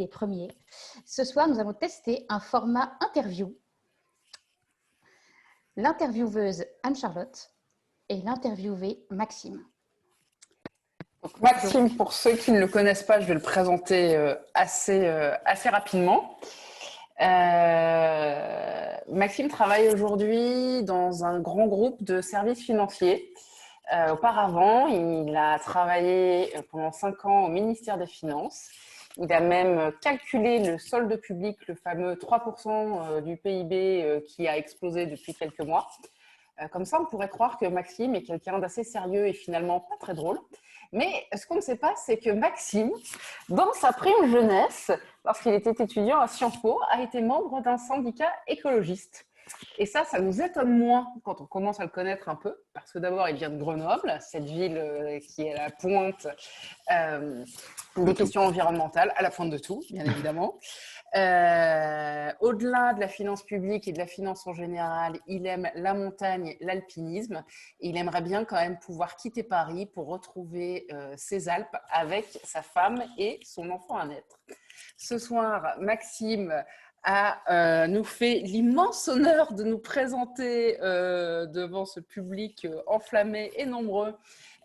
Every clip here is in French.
les premiers. Ce soir, nous allons tester un format interview. L'intervieweuse Anne-Charlotte et l'interviewé Maxime. Donc, Maxime, pour ceux qui ne le connaissent pas, je vais le présenter assez rapidement. Maxime travaille aujourd'hui dans un grand groupe de services financiers. Auparavant, il a travaillé pendant 5 ans au ministère des Finances. Il a même calculé le solde public, le fameux 3% du PIB qui a explosé depuis quelques mois. Comme ça, on pourrait croire que Maxime est quelqu'un d'assez sérieux et finalement pas très drôle. Mais ce qu'on ne sait pas, c'est que Maxime, dans sa prime jeunesse, lorsqu'il était étudiant à Sciences Po, a été membre d'un syndicat écologiste. Et ça nous étonne moins quand on commence à le connaître un peu, parce que d'abord, il vient de Grenoble, cette ville qui est à la pointe des questions environnementales, à la pointe de tout, bien évidemment. Au-delà de la finance publique et de la finance en général, il aime la montagne, l'alpinisme. Il aimerait bien quand même pouvoir quitter Paris pour retrouver ses Alpes avec sa femme et son enfant à naître. Ce soir, Maxime nous fait l'immense honneur de nous présenter devant ce public enflammé et nombreux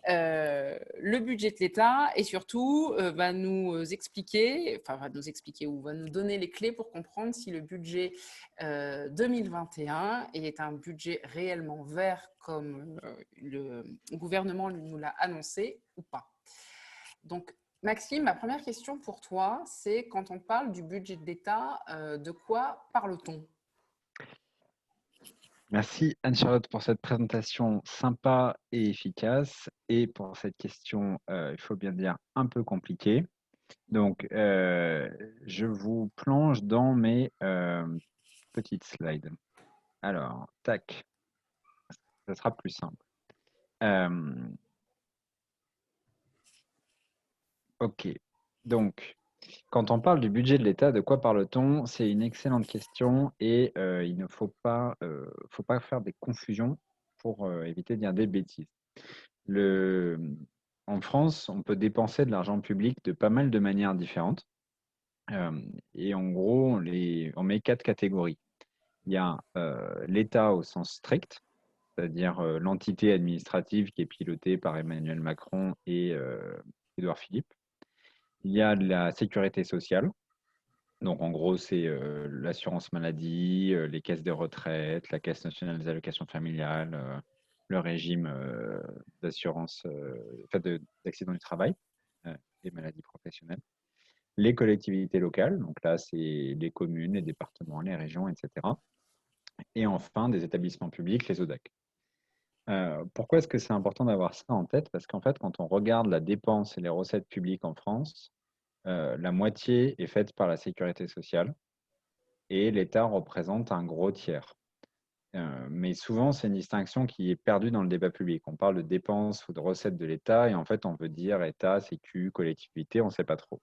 le budget de l'État et surtout va nous expliquer ou va nous donner les clés pour comprendre si le budget 2021 est un budget réellement vert comme le gouvernement nous l'a annoncé ou pas. Donc, Maxime, ma première question pour toi, c'est quand on parle du budget de l'État, de quoi parle-t-on ? Merci Anne-Charlotte pour cette présentation sympa et efficace et pour cette question, il faut bien dire, un peu compliquée. Donc, je vous plonge dans mes petites slides. Alors, tac, ça sera plus simple. Ok, donc, quand on parle du budget de l'État, de quoi parle-t-on? C'est une excellente question et il ne faut pas faire des confusions pour éviter de dire des bêtises. En France, on peut dépenser de l'argent public de pas mal de manières différentes. Et en gros, on met 4 catégories. Il y a l'État au sens strict, c'est-à-dire l'entité administrative qui est pilotée par Emmanuel Macron et Édouard Philippe. Il y a de la sécurité sociale. Donc, en gros, c'est l'assurance maladie, les caisses de retraite, la Caisse nationale des allocations familiales, le régime d'assurance, d'accident du travail, des maladies professionnelles. Les collectivités locales, donc là, c'est les communes, les départements, les régions, etc. Et enfin, des établissements publics, les ODAC. Pourquoi est-ce que c'est important d'avoir ça en tête? Parce qu'en fait, quand on regarde la dépense et les recettes publiques en France, la moitié est faite par la sécurité sociale et l'État représente un gros tiers. Mais souvent, c'est une distinction qui est perdue dans le débat public. On parle de dépenses ou de recettes de l'État et en fait, on veut dire État, Sécu, collectivité, on ne sait pas trop.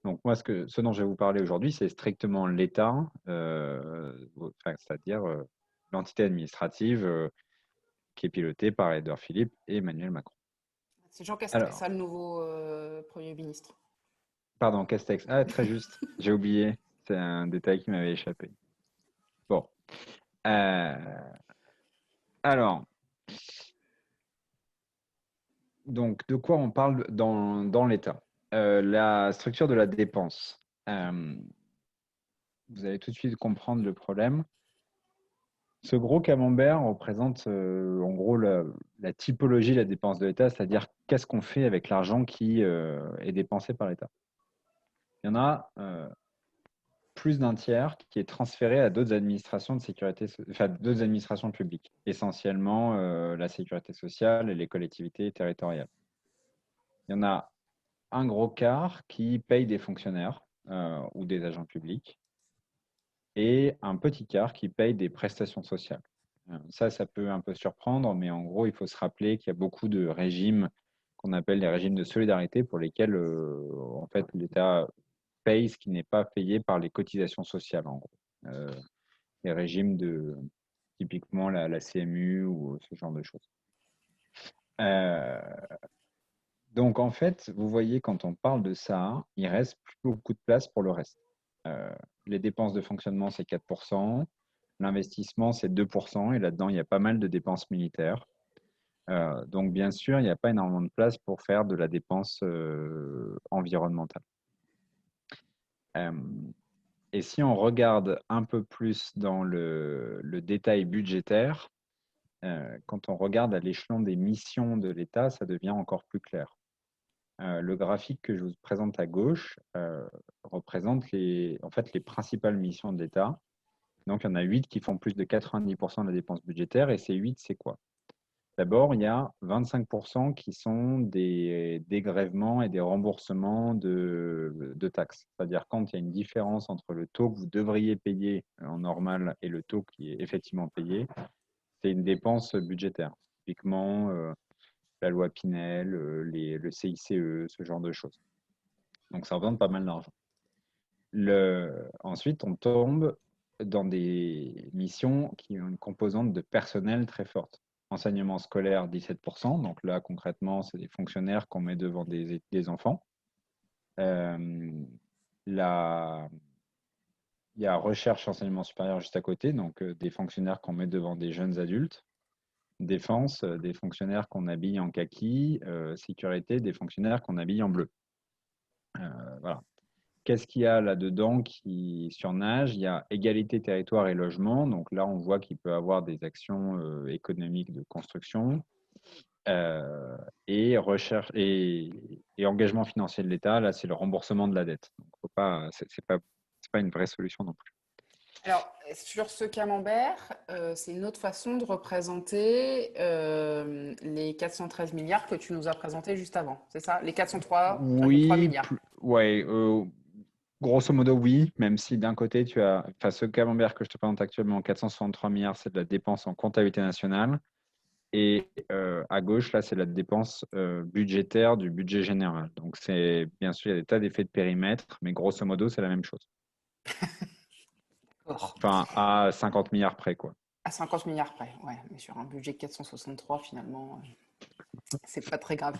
Donc moi, ce dont je vais vous parler aujourd'hui, c'est strictement l'État, c'est-à-dire l'entité administrative qui est pilotée par Édouard Philippe et Emmanuel Macron. C'est Jean Castex, ça, le nouveau Premier ministre. Pardon, Castex. Ah, très juste. J'ai oublié. C'est un détail qui m'avait échappé. Bon. Alors, donc, de quoi on parle dans l'État? La structure de la dépense. Vous allez tout de suite comprendre le problème. Ce gros camembert représente en gros la typologie de la dépense de l'État, c'est-à-dire qu'est-ce qu'on fait avec l'argent qui est dépensé par l'État. Il y en a plus d'un tiers qui est transféré à d'autres administrations de sécurité, d'autres administrations publiques, essentiellement la sécurité sociale et les collectivités territoriales. Il y en a un gros quart qui paye des fonctionnaires ou des agents publics et un petit quart qui paye des prestations sociales. Ça peut un peu surprendre, mais en gros, il faut se rappeler qu'il y a beaucoup de régimes qu'on appelle les régimes de solidarité pour lesquels en fait, l'État paye ce qui n'est pas payé par les cotisations sociales, en gros. Les régimes de typiquement la CMU ou ce genre de choses. Donc, en fait, vous voyez, quand on parle de ça, il reste plus beaucoup de place pour le reste. Euh, les dépenses de fonctionnement, c'est 4%. L'investissement, c'est 2%. Et là-dedans, il y a pas mal de dépenses militaires. Donc, bien sûr, il n'y a pas énormément de place pour faire de la dépense environnementale. Euh, et si on regarde un peu plus dans le détail budgétaire, quand on regarde à l'échelon des missions de l'État, ça devient encore plus clair. Le graphique que je vous présente à gauche représente en fait, les principales missions de l'État. Donc, il y en a 8 qui font plus de 90% de la dépense budgétaire. Et ces 8, c'est quoi? D'abord, il y a 25% qui sont des dégrèvements et des remboursements de taxes. C'est-à-dire quand il y a une différence entre le taux que vous devriez payer en normal et le taux qui est effectivement payé, c'est une dépense budgétaire. Typiquement, la loi Pinel, le CICE, ce genre de choses. Donc, ça représente pas mal d'argent. Ensuite, on tombe dans des missions qui ont une composante de personnel très forte. Enseignement scolaire, 17%. Donc là, concrètement, c'est des fonctionnaires qu'on met devant des enfants. La- Il y a recherche enseignement supérieur juste à côté, donc des fonctionnaires qu'on met devant des jeunes adultes. Défense, des fonctionnaires qu'on habille en kaki. Sécurité, des fonctionnaires qu'on habille en bleu. Voilà. Qu'est-ce qu'il y a là-dedans qui surnage? Il y a égalité territoire et logement. Donc là, on voit qu'il peut y avoir des actions économiques de construction et recherche et engagement financier de l'État. Là, c'est le remboursement de la dette. Donc, faut pas, c'est pas une vraie solution non plus. Alors, sur ce camembert, c'est une autre façon de représenter les 413 milliards que tu nous as présentés juste avant, c'est ça? Les 403,3 Oui, milliards. ouais, grosso modo, oui, même si d'un côté, tu as, enfin, ce camembert que je te présente actuellement, 463 milliards, c'est de la dépense en comptabilité nationale. Et à gauche, là, c'est la dépense budgétaire du budget général. Donc, c'est bien sûr, il y a des tas d'effets de périmètre, mais grosso modo, c'est la même chose. D'accord. Enfin, à 50 milliards près, quoi. À 50 milliards près, ouais, mais sur un budget de 463, finalement, c'est pas très grave.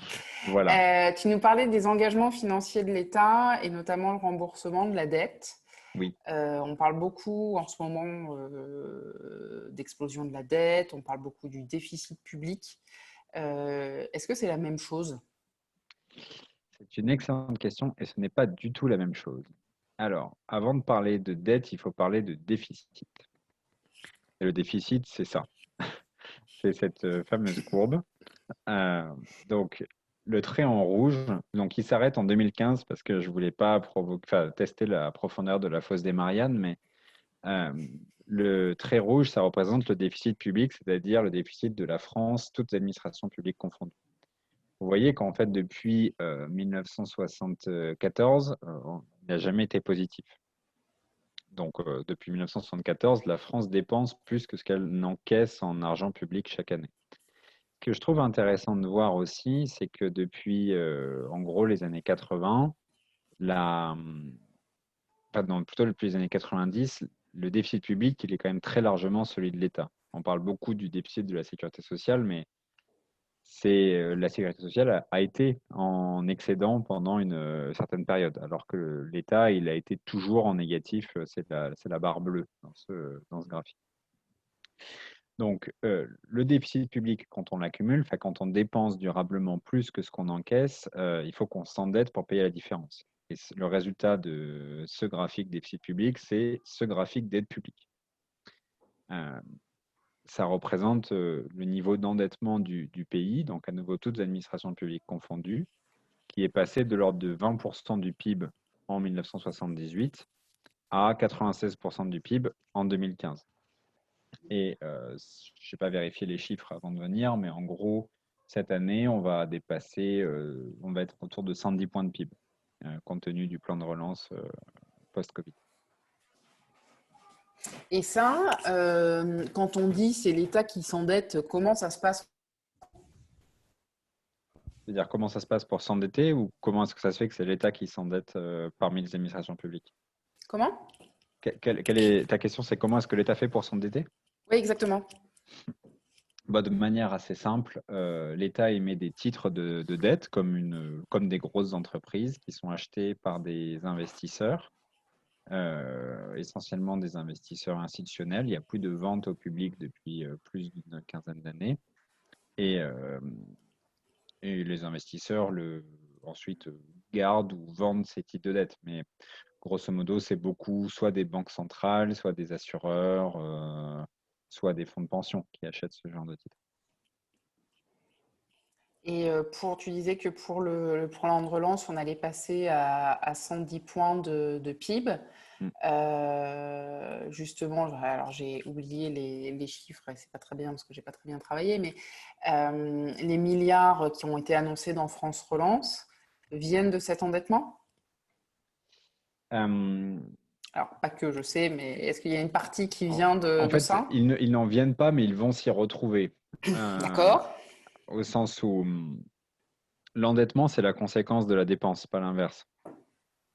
Voilà. Tu nous parlais des engagements financiers de l'État et notamment le remboursement de la dette. Oui. On parle beaucoup en ce moment d'explosion de la dette, on parle beaucoup du déficit public. Est-ce que c'est la même chose? C'est une excellente question et ce n'est pas du tout la même chose. Alors, avant de parler de dette, il faut parler de déficit. Et le déficit, c'est ça. C'est cette fameuse courbe. Donc, le trait en rouge, donc il s'arrête en 2015 parce que je ne voulais pas tester la profondeur de la fosse des Mariannes, mais le trait rouge, ça représente le déficit public, c'est-à-dire le déficit de la France, toutes les administrations publiques confondues. Vous voyez qu'en fait, depuis 1974, il n'a jamais été positif. Donc, depuis 1974, la France dépense plus que ce qu'elle n'encaisse en argent public chaque année. Ce que je trouve intéressant de voir aussi, c'est que depuis, en gros, les années 80, plutôt depuis les années 90, le déficit public, il est quand même très largement celui de l'État. On parle beaucoup du déficit de la sécurité sociale, mais la sécurité sociale a été en excédent pendant une certaine période, alors que l'État, il a été toujours en négatif, c'est la barre bleue dans ce graphique. Donc, le déficit public, quand on l'accumule, quand on dépense durablement plus que ce qu'on encaisse, il faut qu'on s'endette pour payer la différence. Et le résultat de ce graphique déficit public, c'est ce graphique dette publique. Ça représente le niveau d'endettement du pays, donc à nouveau toutes les administrations publiques confondues, qui est passé de l'ordre de 20% du PIB en 1978 à 96% du PIB en 2015. Et je n'ai pas vérifié les chiffres avant de venir, mais en gros, cette année, on va être autour de 110 points de PIB, compte tenu du plan de relance post-Covid. Et ça, quand on dit c'est l'État qui s'endette, comment ça se passe? C'est-à-dire comment ça se passe pour s'endetter ou comment est-ce que ça se fait que c'est l'État qui s'endette parmi les administrations publiques? Comment? Quelle est ta question? C'est comment est-ce que l'État fait pour s'endetter? Oui, exactement. De manière assez simple, l'État émet des titres de dette comme des grosses entreprises qui sont achetées par des investisseurs, essentiellement des investisseurs institutionnels. Il n'y a plus de vente au public depuis plus d'une quinzaine d'années. Et, euh, et les investisseurs ensuite gardent ou vendent ces titres de dette. Mais grosso modo, c'est beaucoup soit des banques centrales, soit des assureurs, soit des fonds de pension qui achètent ce genre de titres. Et tu disais que pour le plan de relance, on allait passer à 110 points de PIB. Mm. Justement, alors j'ai oublié les chiffres et c'est pas très bien parce que j'ai pas très bien travaillé, mais les milliards qui ont été annoncés dans France Relance viennent de cet endettement? Euh, Alors, pas que je sais, mais est-ce qu'il y a une partie qui en, vient en de fait, ça? ils n'en viennent pas, mais ils vont s'y retrouver. Euh, D'accord. Au sens où l'endettement, c'est la conséquence de la dépense, pas l'inverse.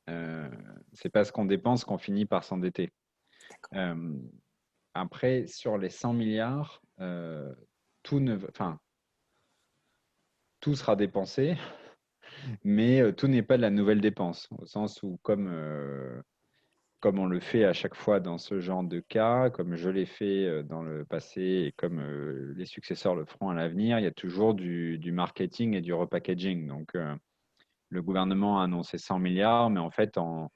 Euh, c'est parce qu'on dépense qu'on finit par s'endetter. Euh, Après, sur les 100 milliards, enfin, tout sera dépensé, mais tout n'est pas de la nouvelle dépense, au sens où, comme on le fait à chaque fois dans ce genre de cas, comme je l'ai fait dans le passé et comme les successeurs le feront à l'avenir, il y a toujours du marketing et du repackaging. Donc, le gouvernement a annoncé 100 milliards, mais en fait, en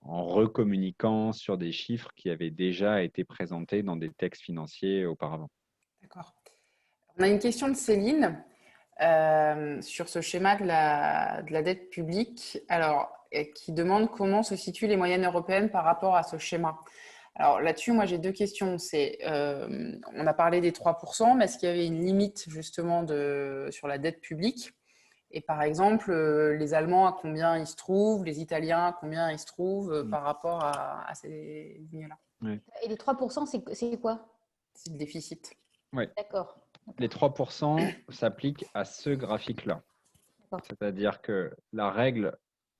recommuniquant sur des chiffres qui avaient déjà été présentés dans des textes financiers auparavant. D'accord. On a une question de Céline. Sur ce schéma de la dette publique, alors, qui demande comment se situent les moyennes européennes par rapport à ce schéma. Alors là-dessus, moi j'ai deux questions. On a parlé des 3%, mais est-ce qu'il y avait une limite justement sur la dette publique? Et par exemple, les Allemands, à combien ils se trouvent, les Italiens, à combien ils se trouvent par rapport à ces lignes-là? Ouais. Et les 3%, c'est quoi? C'est le déficit. Ouais. D'accord. Les 3% s'appliquent à ce graphique-là. D'accord. C'est-à-dire que la règle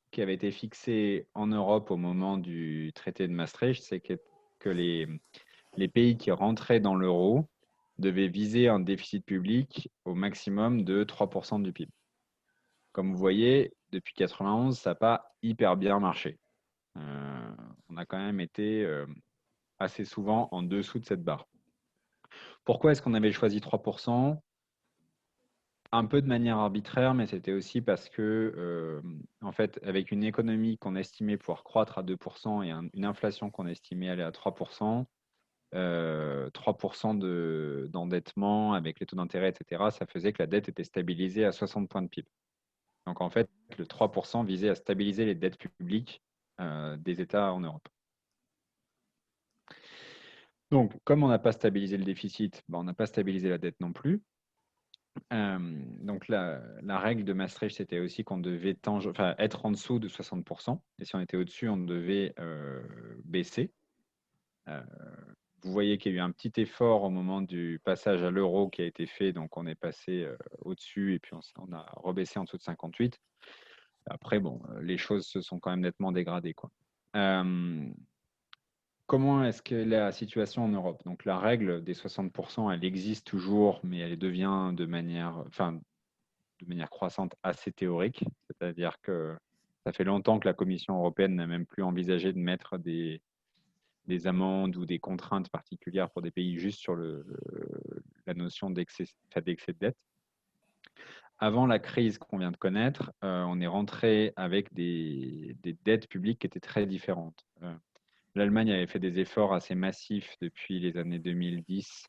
qui avait été fixée en Europe au moment du traité de Maastricht, c'est que les pays qui rentraient dans l'euro devaient viser un déficit public au maximum de 3% du PIB. Comme vous voyez, depuis 1991, ça n'a pas hyper bien marché. On a quand même été assez souvent en dessous de cette barre. Pourquoi est-ce qu'on avait choisi 3%? Un peu de manière arbitraire, mais c'était aussi parce que, en fait, avec une économie qu'on estimait pouvoir croître à 2% et une inflation qu'on estimait aller à 3%, 3% d'endettement avec les taux d'intérêt, etc., ça faisait que la dette était stabilisée à 60 points de PIB. Donc, en fait, le 3% visait à stabiliser les dettes publiques des États en Europe. Donc, comme on n'a pas stabilisé le déficit, on n'a pas stabilisé la dette non plus. Donc la règle de Maastricht, c'était aussi qu'on devait être en dessous de 60%. Et si on était au-dessus, on devait baisser. Vous voyez qu'il y a eu un petit effort au moment du passage à l'euro qui a été fait. Donc on est passé au-dessus et puis on a rebaissé en dessous de 58. Après, les choses se sont quand même nettement dégradées, quoi. Comment est-ce que la situation en Europe? Donc la règle des 60%, elle existe toujours, mais elle devient de manière croissante assez théorique. C'est-à-dire que ça fait longtemps que la Commission européenne n'a même plus envisagé de mettre des amendes ou des contraintes particulières pour des pays juste sur la notion d'excès de dette. Avant la crise qu'on vient de connaître, on est rentré avec des dettes publiques qui étaient très différentes. L'Allemagne avait fait des efforts assez massifs depuis les années 2010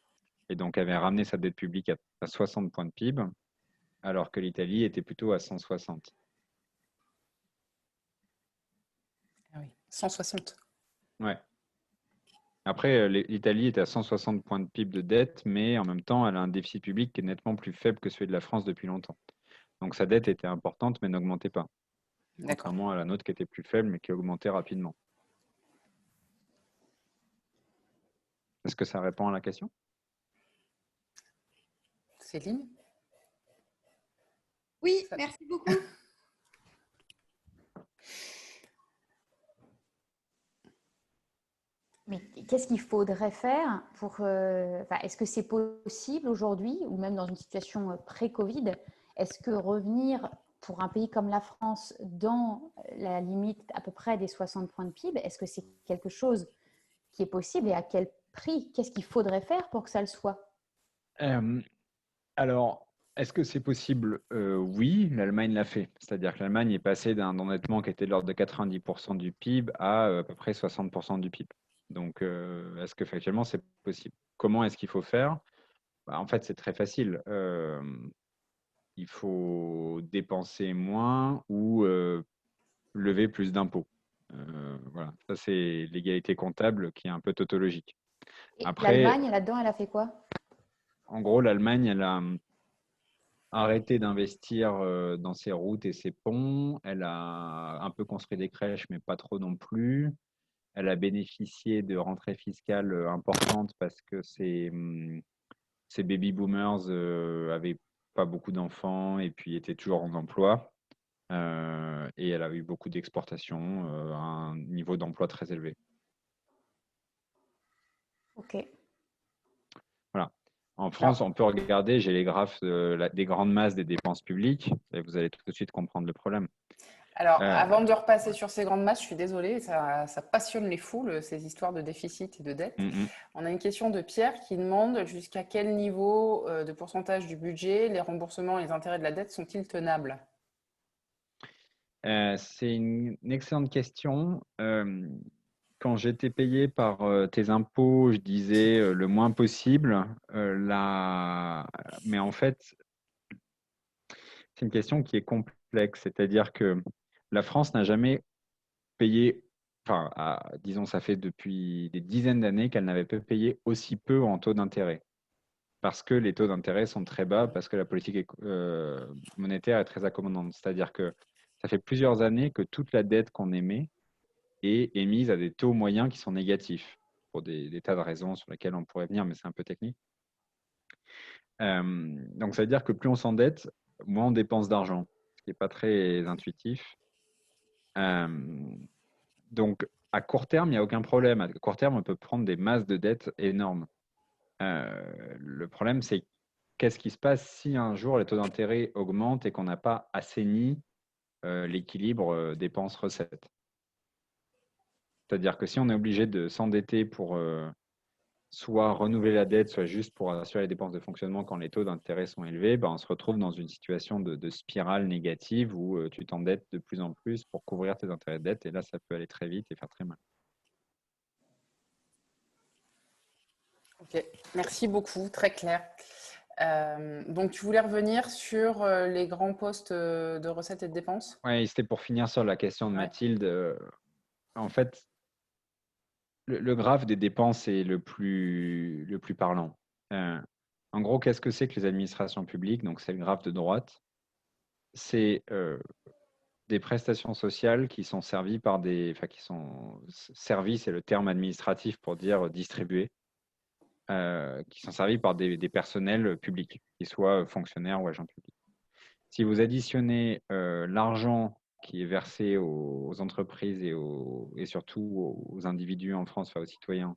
et donc avait ramené sa dette publique à 60 points de PIB, alors que l'Italie était plutôt à 160. Ah oui, 160. Ouais. Après, l'Italie est à 160 points de PIB de dette, mais en même temps, elle a un déficit public qui est nettement plus faible que celui de la France depuis longtemps. Donc sa dette était importante, mais n'augmentait pas, D'accord. contrairement à la nôtre qui était plus faible, mais qui augmentait rapidement. Est-ce que ça répond à la question? Céline? Oui, Ça- merci beaucoup. Mais qu'est-ce qu'il faudrait faire pour… est-ce que c'est possible aujourd'hui, ou même dans une situation pré-Covid, est-ce que revenir pour un pays comme la France dans la limite à peu près des 60 points de PIB, est-ce que c'est quelque chose qui est possible et à quel prix? Qu'est-ce qu'il faudrait faire pour que ça le soit? Euh, alors, est-ce que c'est possible? Oui, l'Allemagne l'a fait. C'est-à-dire que l'Allemagne est passée d'un endettement qui était de l'ordre de 90% du PIB à peu près 60% du PIB. Donc, est-ce que factuellement c'est possible? Comment est-ce qu'il faut faire? En fait, c'est très facile. Il faut dépenser moins ou lever plus d'impôts. Voilà, ça c'est l'égalité comptable qui est un peu tautologique. Et Après, l'Allemagne, là-dedans, elle a fait quoi? en gros, l'Allemagne, elle a arrêté d'investir dans ses routes et ses ponts. Elle a un peu construit des crèches, mais pas trop non plus. Elle a bénéficié de rentrées fiscales importantes parce que ces baby boomers avaient pas beaucoup d'enfants et puis étaient toujours en emploi. Et elle a eu beaucoup d'exportations à un niveau d'emploi très élevé. Ok. Voilà. En France, Alors, on peut regarder, j'ai les graphes des grandes masses des dépenses publiques et vous allez tout de suite comprendre le problème. alors, Euh, avant de repasser sur ces grandes masses, je suis désolée, ça passionne les foules, ces histoires de déficit et de dette. mm, mm. On a une question de Pierre qui demande jusqu'à quel niveau de pourcentage du budget les remboursements et les intérêts de la dette sont-ils tenables? C'est une excellente question. Quand j'étais payé par tes impôts, je disais le moins possible. Mais en fait, c'est une question qui est complexe. C'est-à-dire que la France n'a jamais payé, enfin, disons, ça fait depuis des dizaines d'années qu'elle n'avait pas payé aussi peu en taux d'intérêt. Parce que les taux d'intérêt sont très bas, parce que la politique monétaire est très accommodante. C'est-à-dire que ça fait plusieurs années que toute la dette qu'on émet est émise à des taux moyens qui sont négatifs, pour des tas de raisons sur lesquelles on pourrait venir, mais c'est un peu technique. Donc, ça veut dire que plus on s'endette, moins on dépense d'argent, ce qui n'est pas très intuitif. Euh, donc, à court terme, il n'y a aucun problème. À court terme, on peut prendre des masses de dettes énormes. Le problème, c'est qu'est-ce qui se passe si un jour les taux d'intérêt augmentent et qu'on n'a pas assaini l'équilibre dépenses-recettes? C'est-à-dire que si on est obligé de s'endetter pour soit renouveler la dette, soit juste pour assurer les dépenses de fonctionnement quand les taux d'intérêt sont élevés, ben, on se retrouve dans une situation de spirale négative où tu t'endettes de plus en plus pour couvrir tes intérêts de dette et là, ça peut aller très vite et faire très mal. Ok, merci beaucoup, très clair. Donc, tu voulais revenir sur les grands postes de recettes et de dépenses? Ouais, c'était pour finir sur la question de Ouais. Mathilde. En fait, le graphe des dépenses est le plus parlant. Euh, En gros, qu'est-ce que c'est que les administrations publiques? Donc, c'est le graphe de droite. C'est des prestations sociales qui sont servies par enfin, qui sont servies, c'est le terme administratif pour dire distribuées, qui sont servies par des personnels publics, qu'ils soient fonctionnaires ou agents publics. Si vous additionnez l'argent qui est versé aux entreprises et surtout aux individus en France, enfin aux citoyens,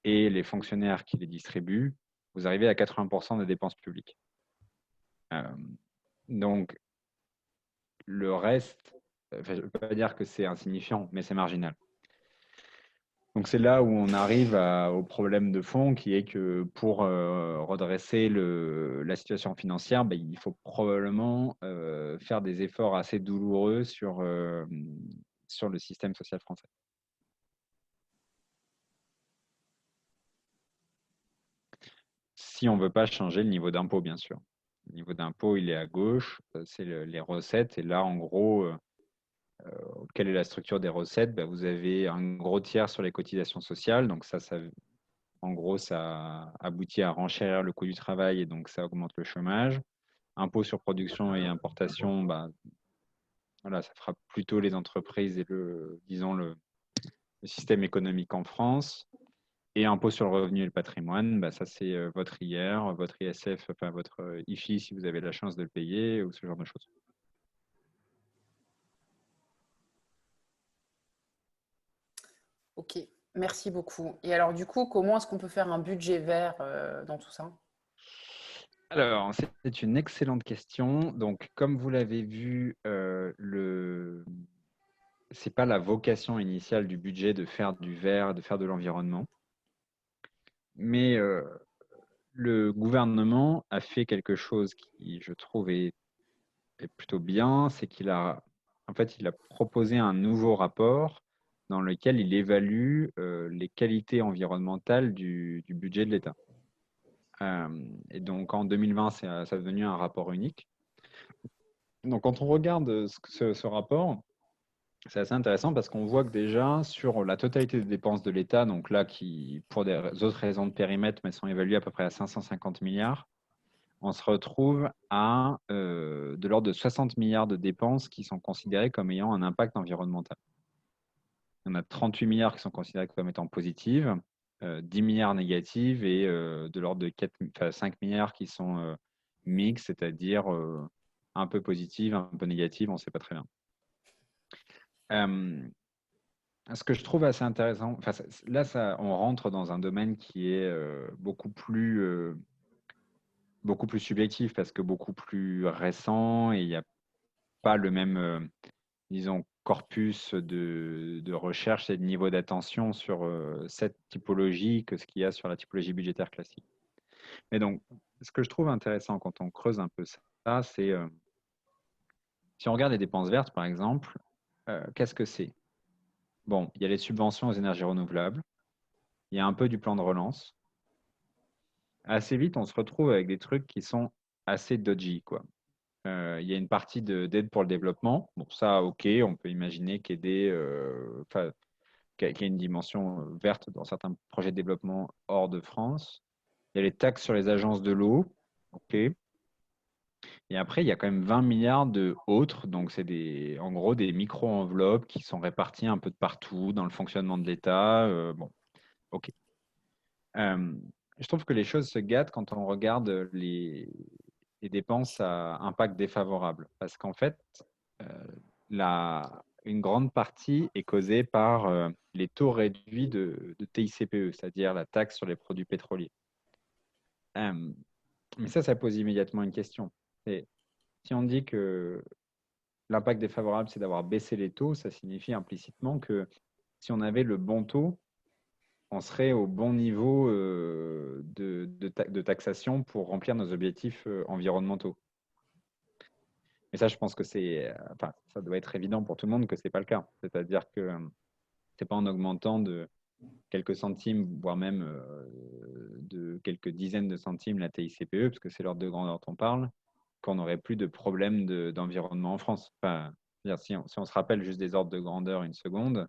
et les fonctionnaires qui les distribuent, vous arrivez à 80% des dépenses publiques. Euh, donc, le reste, enfin, je ne veux pas dire que c'est insignifiant, mais c'est marginal. Donc, c'est là où on arrive au problème de fond qui est que pour redresser la situation financière, ben, il faut probablement faire des efforts assez douloureux sur le système social français. Si on ne veut pas changer le niveau d'impôt, bien sûr. Le niveau d'impôt, il est à gauche, c'est les recettes. Et là, en gros, quelle est la structure des recettes? Ben, vous avez un gros tiers sur les cotisations sociales. Donc ça, en gros, ça aboutit à renchérir le coût du travail et donc ça augmente le chômage. Impôt sur production et importation, ben, voilà, ça frappe plutôt les entreprises et disons le système économique en France. Et impôt sur le revenu et le patrimoine, bah ça c'est votre IR, votre ISF, enfin votre IFI si vous avez la chance de le payer ou ce genre de choses. Ok. Merci beaucoup. Et alors, du coup, comment est-ce qu'on peut faire un budget vert dans tout ça? Alors, c'est une excellente question. Donc, comme vous l'avez vu, c'est pas la vocation initiale du budget de faire du vert, de faire de l'environnement. Mais le gouvernement a fait quelque chose qui, je trouve, est plutôt bien. C'est il a proposé un nouveau rapport dans lequel il évalue les qualités environnementales du budget de l'État. Et donc, en 2020, ça a devenu un rapport unique. Donc, quand on regarde ce rapport, c'est assez intéressant parce qu'on voit que déjà, sur la totalité des dépenses de l'État, donc là, qui, pour des autres raisons de périmètre, mais sont évaluées à peu près à 550 milliards, on se retrouve à de l'ordre de 60 milliards de dépenses qui sont considérées comme ayant un impact environnemental. Il y en a 38 milliards qui sont considérés comme étant positives, 10 milliards négatives et de l'ordre de 5 milliards qui sont mixtes, c'est-à-dire un peu positives, un peu négatives, on ne sait pas très bien. Ce que je trouve assez intéressant, on rentre dans un domaine qui est beaucoup plus subjectif parce que beaucoup plus récent et il n'y a pas le même, disons, corpus de recherche et de niveau d'attention sur cette typologie que ce qu'il y a sur la typologie budgétaire classique. Mais donc, ce que je trouve intéressant quand on creuse un peu ça, c'est si on regarde les dépenses vertes, par exemple, qu'est-ce que c'est? Bon, il y a les subventions aux énergies renouvelables, il y a un peu du plan de relance. Assez vite, on se retrouve avec des trucs qui sont assez dodgy, quoi. Il y a une partie d'aide pour le développement. Bon, ça, OK, on peut imaginer qu'aider, qu'il y a une dimension verte dans certains projets de développement hors de France. Il y a les taxes sur les agences de l'eau. OK. Et après, il y a quand même 20 milliards de autres. Donc, c'est en gros des micro-enveloppes qui sont réparties un peu de partout dans le fonctionnement de l'État. Bon, OK. Euh, je trouve que les choses se gâtent quand on regarde les dépenses à impact défavorable. Parce qu'en fait, euh, une grande partie est causée par les taux réduits de TICPE, c'est-à-dire la taxe sur les produits pétroliers. Euh, mais ça pose immédiatement une question. Et si on dit que l'impact défavorable, c'est d'avoir baissé les taux, ça signifie implicitement que si on avait le bon taux, on serait au bon niveau de taxation pour remplir nos objectifs environnementaux. Mais ça, je pense que ça doit être évident pour tout le monde que ce n'est pas le cas. C'est-à-dire que ce n'est pas en augmentant de quelques centimes, voire même de quelques dizaines de centimes la TICPE, parce que c'est l'ordre de grandeur dont on parle, qu'on n'aurait plus de problème d'environnement en France. Enfin, si on se rappelle juste des ordres de grandeur une seconde,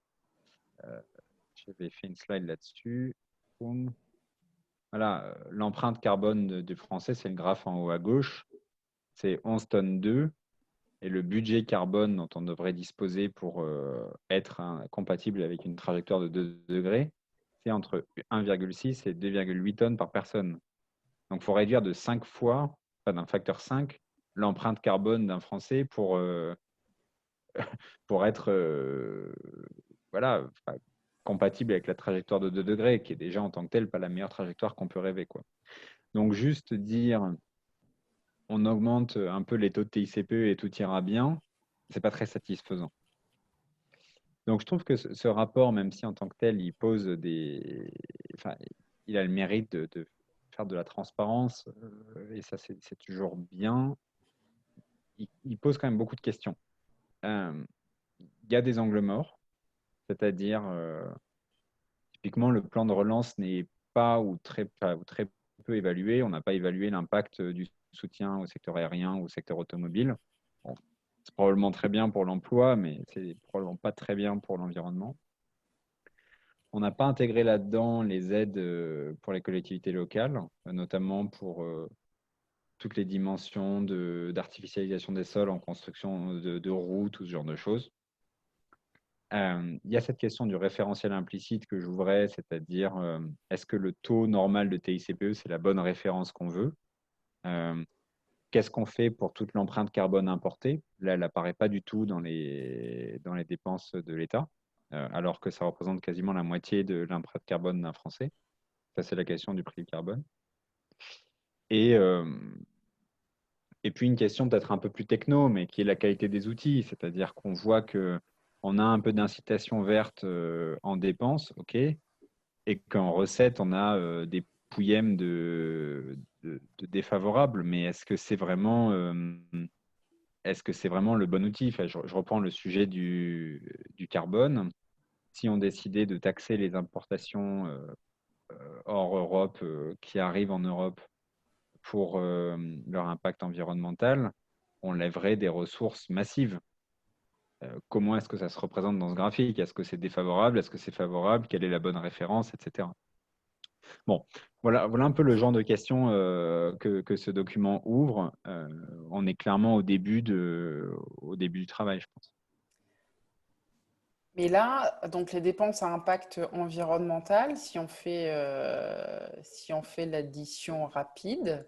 euh, j'avais fait une slide là-dessus. Boum. Voilà, l'empreinte carbone du français, c'est le graphe en haut à gauche. C'est 11 tonnes 2. Et le budget carbone dont on devrait disposer pour être compatible avec une trajectoire de 2 degrés, c'est entre 1,6 et 2,8 tonnes par personne. Donc, il faut réduire de 5 fois, pas d'un facteur 5, l'empreinte carbone d'un Français pour être voilà, compatible avec la trajectoire de 2 degrés, qui est déjà en tant que telle pas la meilleure trajectoire qu'on peut rêver, quoi. Donc, juste dire on augmente un peu les taux de TICPE et tout ira bien, c'est pas très satisfaisant. Donc, je trouve que ce rapport, même si en tant que tel, il pose enfin, il a le mérite de faire de la transparence, et ça, c'est toujours bien. Il pose quand même beaucoup de questions. Il y a des angles morts, c'est-à-dire, typiquement, le plan de relance n'est pas ou très peu évalué. On n'a pas évalué l'impact du soutien au secteur aérien ou au secteur automobile. Bon, c'est probablement très bien pour l'emploi, mais c'est probablement pas très bien pour l'environnement. On n'a pas intégré là-dedans les aides pour les collectivités locales, notamment pour toutes les dimensions d'artificialisation des sols en construction de routes, tout ce genre de choses. Il y a cette question du référentiel implicite que j'ouvrais, c'est-à-dire est-ce que le taux normal de TICPE, c'est la bonne référence qu'on veut? Qu'est-ce qu'on fait pour toute l'empreinte carbone importée? Là, elle n'apparaît pas du tout dans les dépenses de l'État. alors que ça représente quasiment la moitié de l'empreinte carbone d'un Français. Ça, c'est la question du prix du carbone. Et, euh, et puis une question peut-être un peu plus techno, mais qui est la qualité des outils. C'est-à-dire qu'on voit qu'on a un peu d'incitation verte en dépenses, OK, et qu'en recette, on a des pouillèmes de défavorables. Mais est-ce que c'est vraiment le bon outil? Enfin, je reprends le sujet du carbone. Si on décidait de taxer les importations hors Europe qui arrivent en Europe pour leur impact environnemental, on lèverait des ressources massives. Comment est-ce que ça se représente dans ce graphique? Est-ce que c'est défavorable? Est-ce que c'est favorable? Quelle est la bonne référence, etc. Bon, voilà un peu le genre de questions que ce document ouvre. On est clairement au début du travail, je pense. Mais là, donc les dépenses à impact environnemental, si on fait l'addition rapide,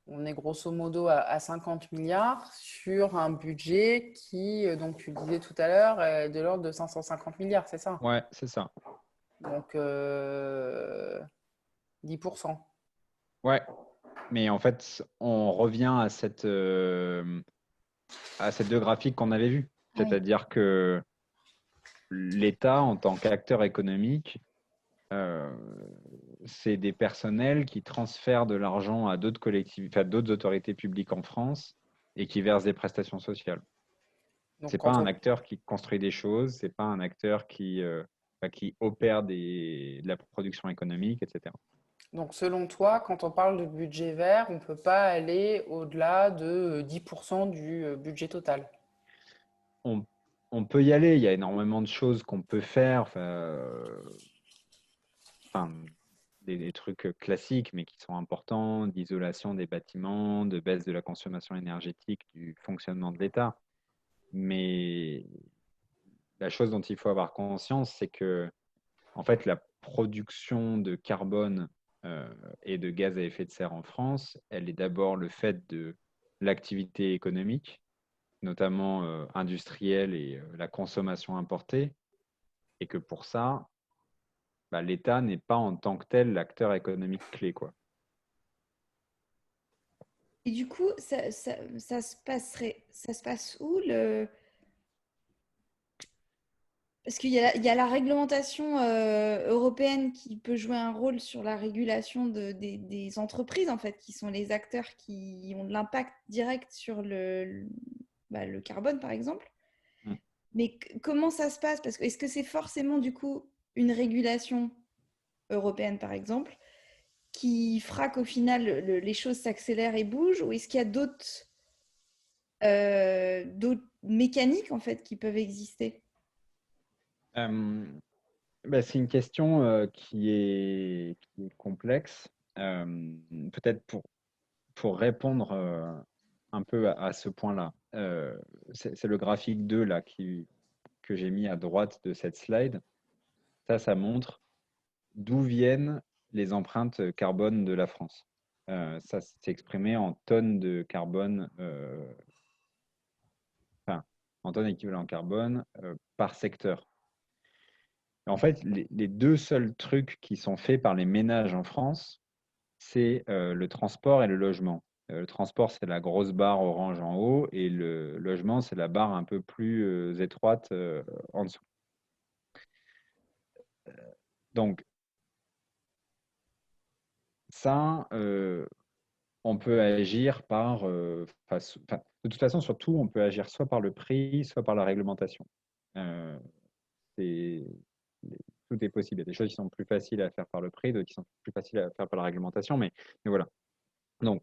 on est grosso modo à 50 milliards sur un budget qui, donc tu le disais tout à l'heure, est de l'ordre de 550 milliards, c'est ça? Ouais, c'est ça. Donc 10%. Ouais, mais en fait, on revient à ces deux graphiques qu'on avait vus. Ah oui. C'est-à-dire que l'État, en tant qu'acteur économique, euh, c'est des personnels qui transfèrent de l'argent à d'autres collectivités, enfin, d'autres autorités publiques en France et qui versent des prestations sociales. Donc C'est pas quand un on, acteur qui construit des choses, c'est pas un acteur qui opère de la production économique, etc. donc selon toi, quand on parle de budget vert, on ne peut pas aller au-delà de 10% du budget total. On, on peut y aller, il y a énormément de choses qu'on peut faire. Enfin, des trucs classiques, mais qui sont importants, d'isolation des bâtiments, de baisse de la consommation énergétique, du fonctionnement de l'État. Mais la chose dont il faut avoir conscience, c'est que, en fait, la production de carbone euh, et de gaz à effet de serre en France, elle est d'abord le fait de l'activité économique, notamment industrielle et la consommation importée, et que pour ça, bah, l'État n'est pas en tant que tel l'acteur économique clé, quoi. Et du coup, ça se passe où le... Parce il y a la réglementation européenne qui peut jouer un rôle sur la régulation des entreprises, en fait, qui sont les acteurs qui ont de l'impact direct sur le carbone, par exemple. Mm. Mais comment ça se passe? Parce que est-ce que c'est forcément, du coup, une régulation européenne, par exemple, qui fera qu'au final, les choses s'accélèrent et bougent? Ou est-ce qu'il y a d'autres mécaniques, en fait, qui peuvent exister? Euh, Bah, c'est une question qui est complexe. Peut-être pour répondre un peu à ce point-là, c'est le graphique 2 là, que j'ai mis à droite de cette slide. Ça montre d'où viennent les empreintes carbone de la France. Ça s'est exprimé en tonnes de carbone, enfin, en tonnes équivalent carbone par secteur. En fait, les deux seuls trucs qui sont faits par les ménages en France, c'est le transport et le logement. Le transport, c'est la grosse barre orange en haut et le logement, c'est la barre un peu plus étroite en dessous. Donc, ça, on peut agir de toute façon, surtout, on peut agir soit par le prix, soit par la réglementation. Euh, c'est- Tout est possible. Il y a des choses qui sont plus faciles à faire par le prix, d'autres qui sont plus faciles à faire par la réglementation, mais voilà. Donc,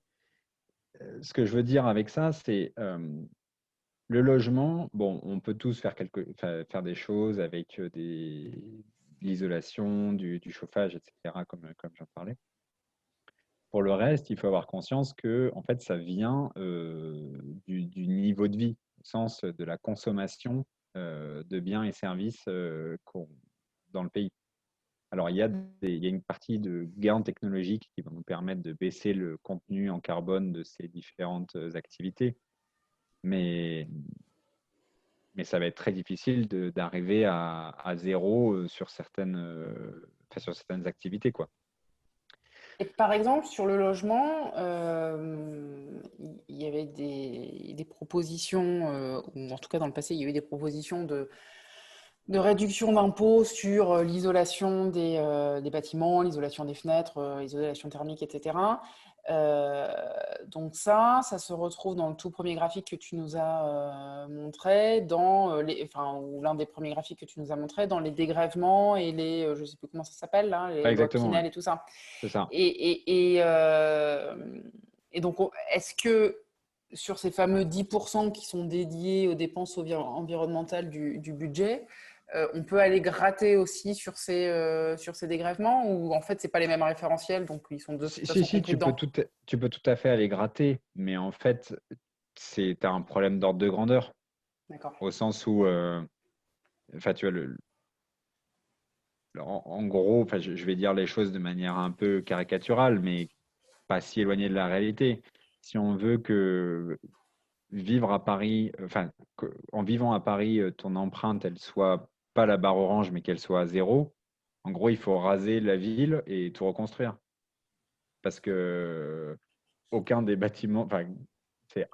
ce que je veux dire avec ça, c'est le logement. Bon, on peut tous faire des choses avec de l'isolation, du chauffage, etc., comme j'en parlais. Pour le reste, il faut avoir conscience que en fait, ça vient du niveau de vie, au sens de la consommation de biens et services dans le pays. Alors, il y a une partie de gains technologiques qui vont nous permettre de baisser le contenu en carbone de ces différentes activités. Mais mais ça va être très difficile d'arriver à zéro sur sur certaines activités, quoi. Et par exemple, sur le logement, il y avait des propositions, ou en tout cas dans le passé, il y a eu des propositions de réduction d'impôts sur l'isolation des bâtiments, l'isolation des fenêtres, l'isolation thermique, etc. Euh, donc ça se retrouve dans le tout premier graphique que tu nous as montré, ou l'un des premiers graphiques que tu nous as montré, dans les dégrèvements et je ne sais plus comment ça s'appelle, là, Ouais, les lois exactement, ouais. Pinel et tout ça. C'est ça. Et donc, est-ce que sur ces fameux 10% qui sont dédiés aux dépenses environnementales du budget, on peut aller gratter aussi sur ces dégrèvements ou en fait, ce n'est pas les mêmes référentiels, donc ils sont de toute façon Si, compris dedans? tu peux tout à fait aller gratter, mais en fait, tu as un problème d'ordre de grandeur, D'accord. au sens où, enfin, tu vois, en gros, enfin, je vais dire les choses de manière un peu caricaturale, mais pas si éloignée de la réalité. Si on veut que vivre à Paris, en vivant à Paris, ton empreinte, elle soit pas la barre orange, mais qu'elle soit à zéro, en gros, il faut raser la ville et tout reconstruire. Parce que aucun des bâtiments, enfin, c'est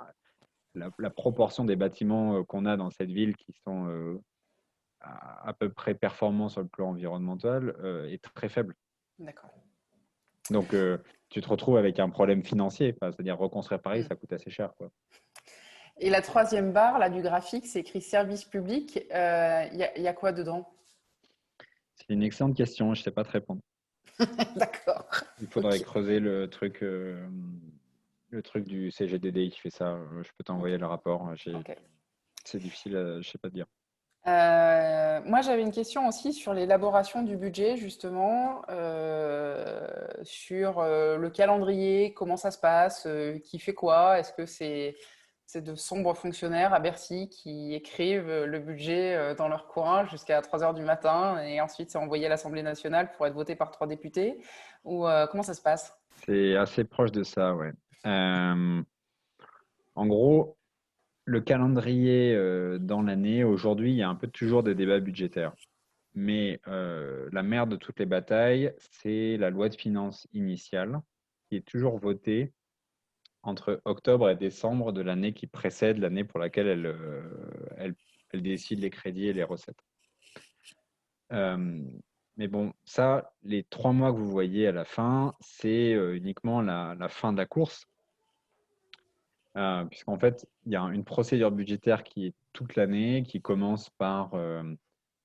la proportion des bâtiments qu'on a dans cette ville qui sont à peu près performants sur le plan environnemental est très faible. D'accord. Donc, tu te retrouves avec un problème financier. C'est-à-dire reconstruire Paris, Mm. ça coûte assez cher, quoi. Et la troisième barre là, du graphique, c'est écrit service public. Y a quoi dedans? C'est une excellente question, je ne sais pas te répondre. D'accord. Il faudrait Ok. creuser le truc du CGDD qui fait ça. Je peux Ok. t'envoyer le rapport. Ok. C'est difficile, je ne sais pas te dire. Moi, j'avais une question aussi sur l'élaboration du budget, justement, sur le calendrier, comment ça se passe, qui fait quoi. Est-ce que c'est de sombres fonctionnaires à Bercy qui écrivent le budget dans leur coin jusqu'à 3 heures du matin et ensuite c'est envoyé à l'Assemblée nationale pour être voté par 3 députés? Ou comment ça se passe? C'est assez proche de ça, ouais. Euh, En gros, le calendrier dans l'année, aujourd'hui, il y a un peu toujours des débats budgétaires. Mais la mère de toutes les batailles, c'est la loi de finances initiale qui est toujours votée entre octobre et décembre de l'année qui précède l'année pour laquelle elle décide les crédits et les recettes. Euh, mais bon, ça, les 3 mois que vous voyez à la fin, c'est uniquement la fin de la course, puisqu'en fait, il y a une procédure budgétaire qui est toute l'année, qui commence par,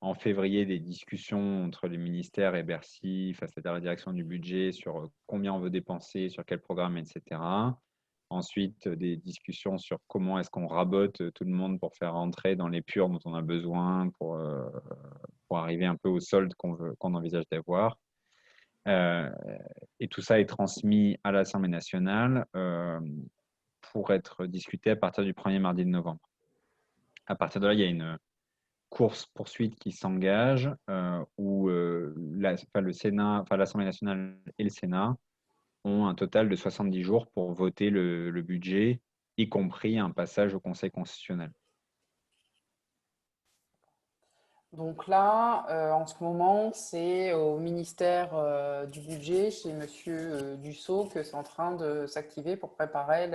en février, des discussions entre les ministères et Bercy, c'est-à-dire la direction du budget, sur combien on veut dépenser, sur quel programme, etc. Ensuite, des discussions sur comment est-ce qu'on rabote tout le monde pour faire rentrer dans les purs dont on a besoin pour arriver un peu au solde qu'on envisage d'avoir. Euh, et tout ça est transmis à l'Assemblée nationale pour être discuté à partir du premier mardi de novembre. À partir de là, il y a une course-poursuite qui s'engage où le Sénat, l'Assemblée nationale et le Sénat ont un total de 70 jours pour voter le budget, y compris un passage au Conseil constitutionnel. Donc là, en ce moment, c'est au ministère du Budget, chez Monsieur Dussault, que c'est en train de s'activer pour préparer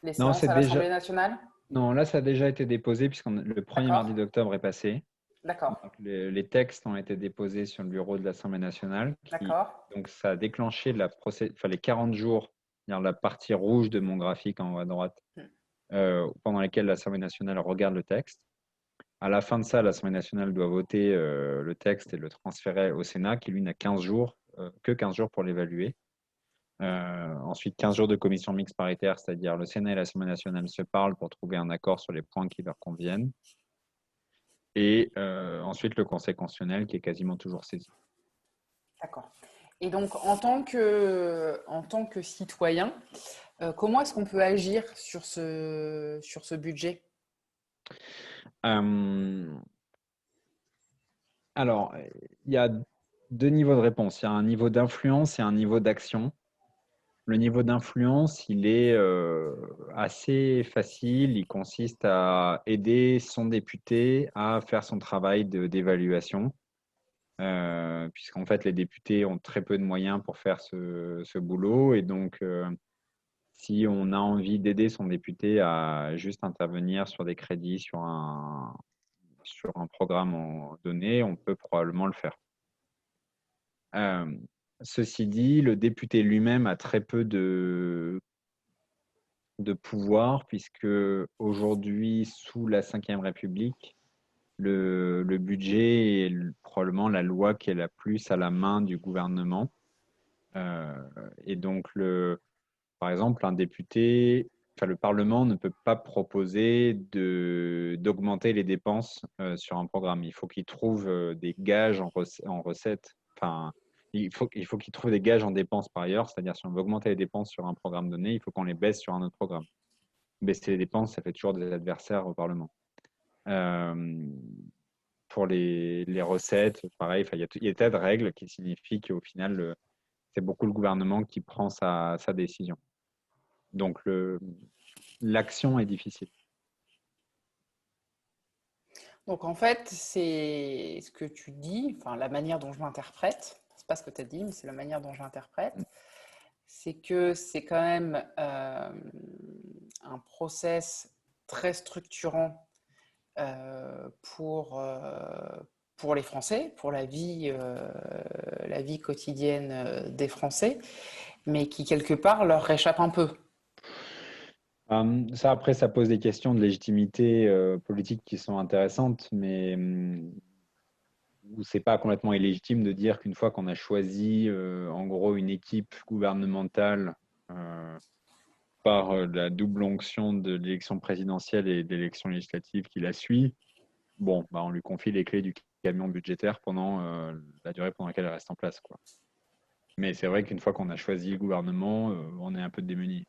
les Non, séances à l'Assemblée nationale. non, là, ça a déjà été déposé puisque le premier D'accord, mardi d'octobre est passé. d'accord, Donc, les textes ont été déposés sur le bureau de l'Assemblée nationale. d'accord. Donc, ça a déclenché les 40 jours, c'est-à-dire la partie rouge de mon graphique en haut à droite, Hmm. pendant lesquels l'Assemblée nationale regarde le texte. À la fin de ça, l'Assemblée nationale doit voter le texte et le transférer au Sénat, qui lui n'a que 15 jours pour l'évaluer. Ensuite, 15 jours de commission mixte paritaire, c'est-à-dire le Sénat et l'Assemblée nationale se parlent pour trouver un accord sur les points qui leur conviennent. Et ensuite, le Conseil constitutionnel qui est quasiment toujours saisi. D'accord. Et donc, en tant que citoyen, comment est-ce qu'on peut agir sur ce budget? Euh, alors, il y a deux niveaux de réponse. Il y a un niveau d'influence et un niveau d'action. Le niveau d'influence, il est assez facile. Il consiste à aider son député à faire son travail d'évaluation, puisqu'en fait, les députés ont très peu de moyens pour faire ce boulot. Et donc, si on a envie d'aider son député à juste intervenir sur des crédits, sur un programme donné, on peut probablement le faire. Ceci dit, le député lui-même a très peu de pouvoir, puisque aujourd'hui, sous la Ve République, le budget est probablement la loi qui est la plus à la main du gouvernement. Et donc, par exemple, un député, enfin, le Parlement ne peut pas proposer d'augmenter les dépenses sur un programme. Il faut qu'il trouve des gages en recettes. Enfin, il faut qu'il trouve des gages en dépenses par ailleurs. C'est-à-dire, si on veut augmenter les dépenses sur un programme donné, il faut qu'on les baisse sur un autre programme. Baisser les dépenses, ça fait toujours des adversaires au Parlement. Pour les recettes, pareil, il y a des tas de règles qui signifient qu'au final, c'est beaucoup le gouvernement qui prend sa décision. Donc, l'action est difficile. Donc en fait, c'est ce que tu dis, enfin la manière dont je l'interprète, c'est pas ce que tu as dit, mais c'est la manière dont je l'interprète, c'est que c'est quand même un process très structurant pour les Français, pour la vie quotidienne des Français, mais qui quelque part leur réchappe un peu. Ça, après, ça pose des questions de légitimité politique qui sont intéressantes, mais où c'est pas complètement illégitime de dire qu'une fois qu'on a choisi, en gros, une équipe gouvernementale euh, par la double onction de l'élection présidentielle et de l'élection législative qui la suit, bon, bah, on lui confie les clés du camion budgétaire pendant la durée pendant laquelle elle reste en place, quoi. Mais c'est vrai qu'une fois qu'on a choisi le gouvernement, on est un peu démuni.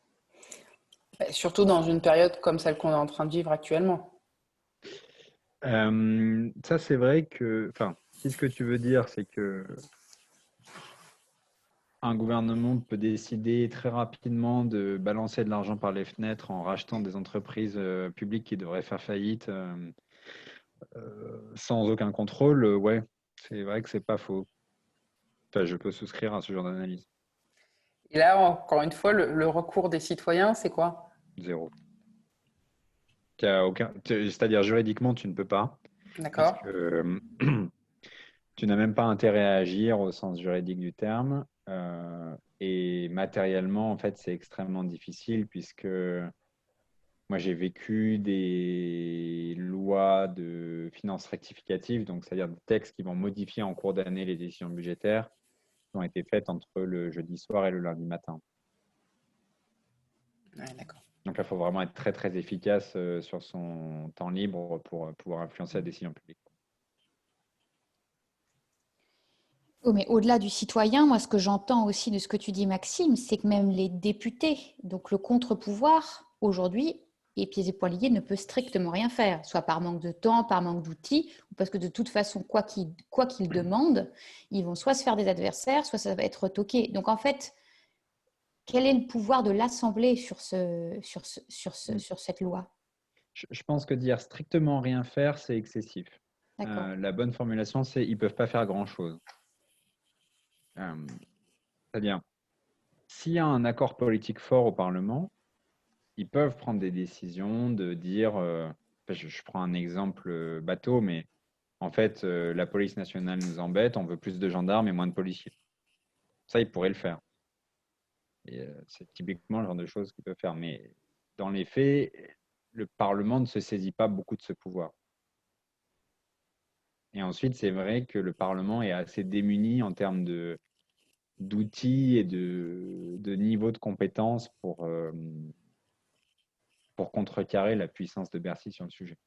Surtout dans une période comme celle qu'on est en train de vivre actuellement. Ça, c'est vrai que, enfin, si ce que tu veux dire, c'est que un gouvernement peut décider très rapidement de balancer de l'argent par les fenêtres en rachetant des entreprises publiques qui devraient faire faillite sans aucun contrôle, ouais, c'est vrai que c'est pas faux. Enfin, je peux souscrire à ce genre d'analyse. Et là, encore une fois, le recours des citoyens, c'est quoi? Zéro. C'est-à-dire juridiquement, tu ne peux pas, D'accord? puisque tu n'as même pas intérêt à agir au sens juridique du terme. Et matériellement, en fait, c'est extrêmement difficile puisque moi, j'ai vécu des lois de finances rectificatives, donc c'est-à-dire des textes qui vont modifier en cours d'année les décisions budgétaires qui ont été faites entre le jeudi soir et le lundi matin. Ouais, d'accord. Donc là, il faut vraiment être très, très efficace sur son temps libre pour pouvoir influencer la décision publique. Oh, mais au-delà du citoyen, moi, ce que j'entends aussi de ce que tu dis, Maxime, c'est que même les députés, donc le contre-pouvoir, aujourd'hui, et pieds et poings liés, ne peut strictement rien faire, soit par manque de temps, par manque d'outils, ou parce que de toute façon, quoi qu'ils demandent, ils vont soit se faire des adversaires, soit ça va être retoqué. Donc en fait, quel est le pouvoir de l'Assemblée sur cette loi? Je pense que dire strictement rien faire, c'est excessif. D'accord. La bonne formulation, c'est ils ne peuvent pas faire grand-chose. C'est-à-dire, s'il y a un accord politique fort au Parlement, ils peuvent prendre des décisions de dire, je prends un exemple bateau, mais en fait, la police nationale nous embête, on veut plus de gendarmes et moins de policiers. Ça, ils pourraient le faire. Et c'est typiquement le genre de choses qu'ils peuvent faire. Mais dans les faits, le Parlement ne se saisit pas beaucoup de ce pouvoir. Et ensuite, c'est vrai que le Parlement est assez démuni en termes d'outils et de niveau de compétences pour contrecarrer la puissance de Bercy sur le sujet.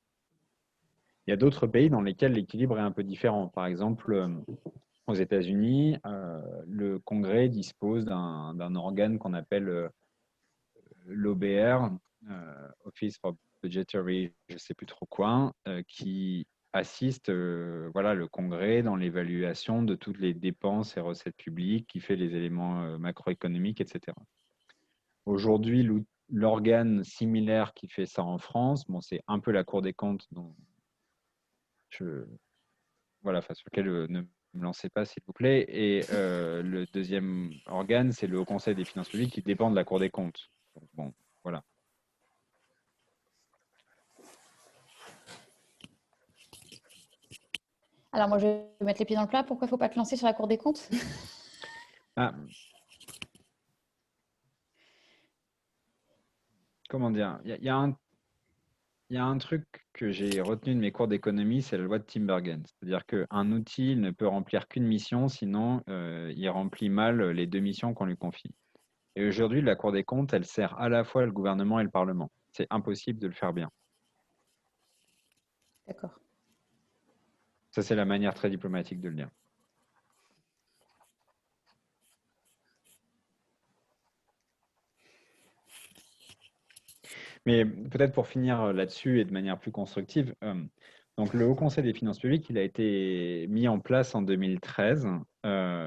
Il y a d'autres pays dans lesquels l'équilibre est un peu différent. Par exemple, aux États-Unis, le Congrès dispose d'un organe qu'on appelle l'OBR, Office for Budgetary, je ne sais plus trop quoi, qui assiste voilà, le Congrès dans l'évaluation de toutes les dépenses et recettes publiques, qui fait les éléments macroéconomiques, etc. Aujourd'hui, l'organe similaire qui fait ça en France, bon, c'est un peu la Cour des comptes, dont voilà, sur lequel ne me lancez pas, s'il vous plaît. Et le deuxième organe, c'est le Haut Conseil des finances publiques qui dépend de la Cour des comptes. Donc, bon, voilà. Alors moi, je vais mettre les pieds dans le plat. Pourquoi il ne faut pas te lancer sur la Cour des comptes? Ah, comment dire? Il y a un truc que j'ai retenu de mes cours d'économie, c'est la loi de Tinbergen. C'est-à-dire qu'un outil ne peut remplir qu'une mission, sinon il remplit mal les deux missions qu'on lui confie. Et aujourd'hui, la Cour des comptes, elle sert à la fois le gouvernement et le Parlement. C'est impossible de le faire bien. D'accord. Ça, c'est la manière très diplomatique de le dire. Mais peut-être pour finir là-dessus et de manière plus constructive, donc le Haut Conseil des finances publiques, il a été mis en place en 2013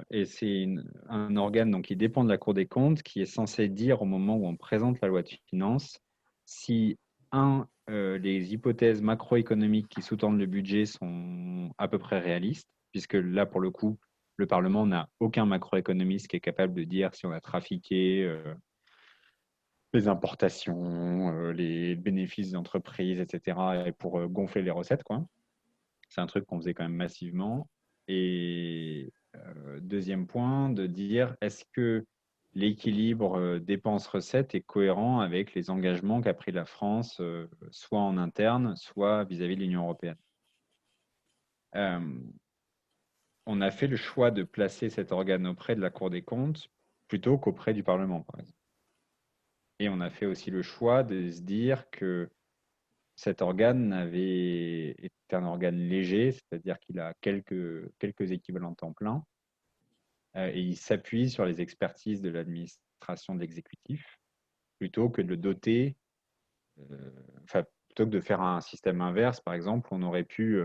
et c'est un organe donc, qui dépend de la Cour des comptes qui est censé dire au moment où on présente la loi de finances si, les hypothèses macroéconomiques qui sous-tendent le budget sont à peu près réalistes, puisque là, pour le coup, le Parlement n'a aucun macroéconomiste qui est capable de dire si on a trafiqué les importations, les bénéfices d'entreprise, etc., et pour gonfler les recettes, quoi. C'est un truc qu'on faisait quand même massivement. Et deuxième point, de dire est-ce que l'équilibre dépenses-recettes est cohérent avec les engagements qu'a pris la France, soit en interne, soit vis-à-vis de l'Union européenne. On a fait le choix de placer cet organe auprès de la Cour des comptes plutôt qu'auprès du Parlement, par exemple. Et on a fait aussi le choix de se dire que cet organe est un organe léger, c'est-à-dire qu'il a quelques équivalents temps plein, et il s'appuie sur les expertises de l'administration de l'exécutif, plutôt que de le doter, plutôt que de faire un système inverse, par exemple, on aurait pu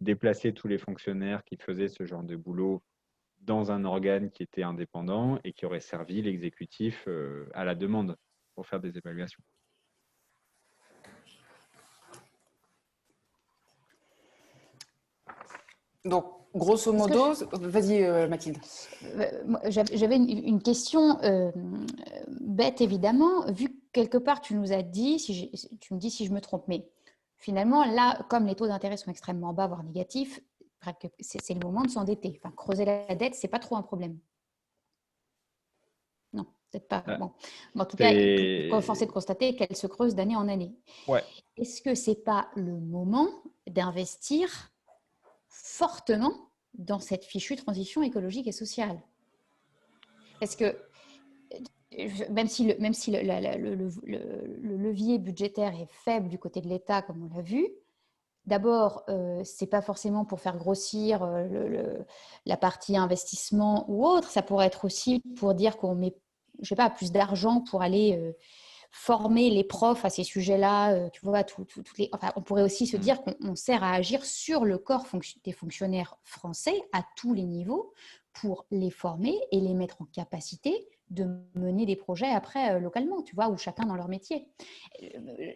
déplacer tous les fonctionnaires qui faisaient ce genre de boulot dans un organe qui était indépendant et qui aurait servi l'exécutif à la demande pour faire des évaluations. Donc, grosso modo, vas-y Mathilde. J'avais une question bête, évidemment. Vu que quelque part, tu nous as dit, tu me dis si je me trompe, mais finalement, là, comme les taux d'intérêt sont extrêmement bas, voire négatifs, c'est le moment de s'endetter. Enfin, creuser la dette, c'est pas trop un problème. Non, peut-être pas. Bon. Mais en tout cas, force est de constater qu'elle se creuse d'année en année. Ouais. Est-ce que c'est pas le moment d'investir fortement dans cette fichue transition écologique et sociale? Parce que même si le levier budgétaire est faible du côté de l'État, comme on l'a vu, d'abord, ce n'est pas forcément pour faire grossir la partie investissement ou autre, ça pourrait être aussi pour dire qu'on met, je sais pas, plus d'argent pour aller former les profs à ces sujets-là, tu vois, enfin, on pourrait aussi se dire qu'on sert à agir sur le corps des fonctionnaires français à tous les niveaux pour les former et les mettre en capacité de mener des projets après localement, tu vois, ou chacun dans leur métier.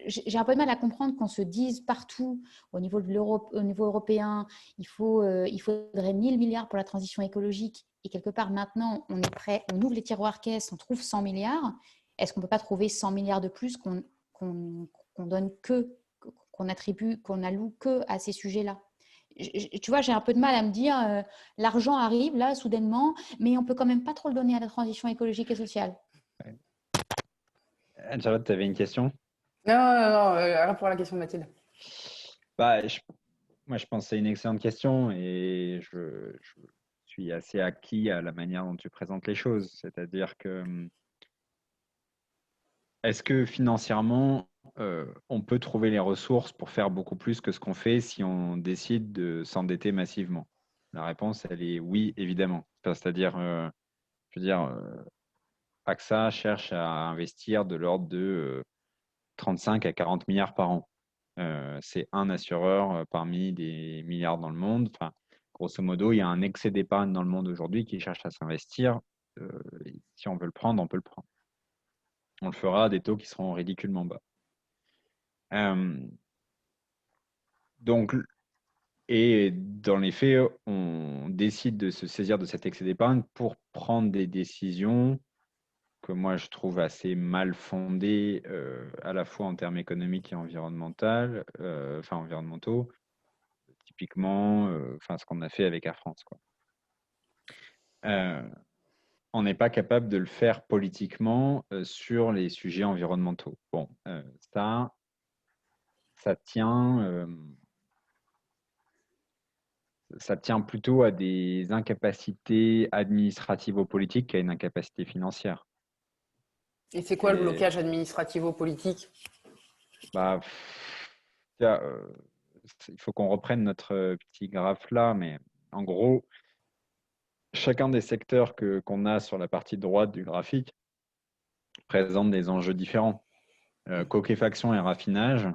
J'ai un peu de mal à comprendre qu'on se dise partout au niveau européen, il faudrait 1000 milliards pour la transition écologique et quelque part maintenant on est prêt, on ouvre les tiroirs caisses, on trouve 100 milliards. Est-ce qu'on ne peut pas trouver 100 milliards de plus qu'on donne qu'on attribue, qu'on alloue que à ces sujets-là? Tu vois, j'ai un peu de mal à me dire l'argent arrive là soudainement, mais on peut quand même pas trop le donner à la transition écologique et sociale. Anne-Charlotte, tu avais une question? Non, rien pour la question de Mathilde. Bah, moi, je pense que c'est une excellente question et je suis assez acquis à la manière dont tu présentes les choses. C'est-à-dire que est-ce que financièrement, on peut trouver les ressources pour faire beaucoup plus que ce qu'on fait si on décide de s'endetter massivement? La réponse, elle est oui, évidemment. C'est-à-dire, je veux dire, AXA cherche à investir de l'ordre de 35 à 40 milliards par an. C'est un assureur parmi des milliards dans le monde. Enfin, grosso modo, il y a un excès d'épargne dans le monde aujourd'hui qui cherche à s'investir. Si on veut le prendre, on peut le prendre. On le fera à des taux qui seront ridiculement bas. Donc, et dans les faits, on décide de se saisir de cet excès d'épargne pour prendre des décisions que moi je trouve assez mal fondées, à la fois en termes économiques et environnementaux, typiquement, ce qu'on a fait avec Air France, quoi. On n'est pas capable de le faire politiquement sur les sujets environnementaux. Bon, ça tient. Ça tient plutôt à des incapacités administrativo-politiques qu'à une incapacité financière. Et c'est quoi le blocage administrativo-politique? Bah, il faut qu'on reprenne notre petit graphe là, mais en gros, chacun des secteurs qu'on a sur la partie droite du graphique présente des enjeux différents. Coquefaction et raffinage,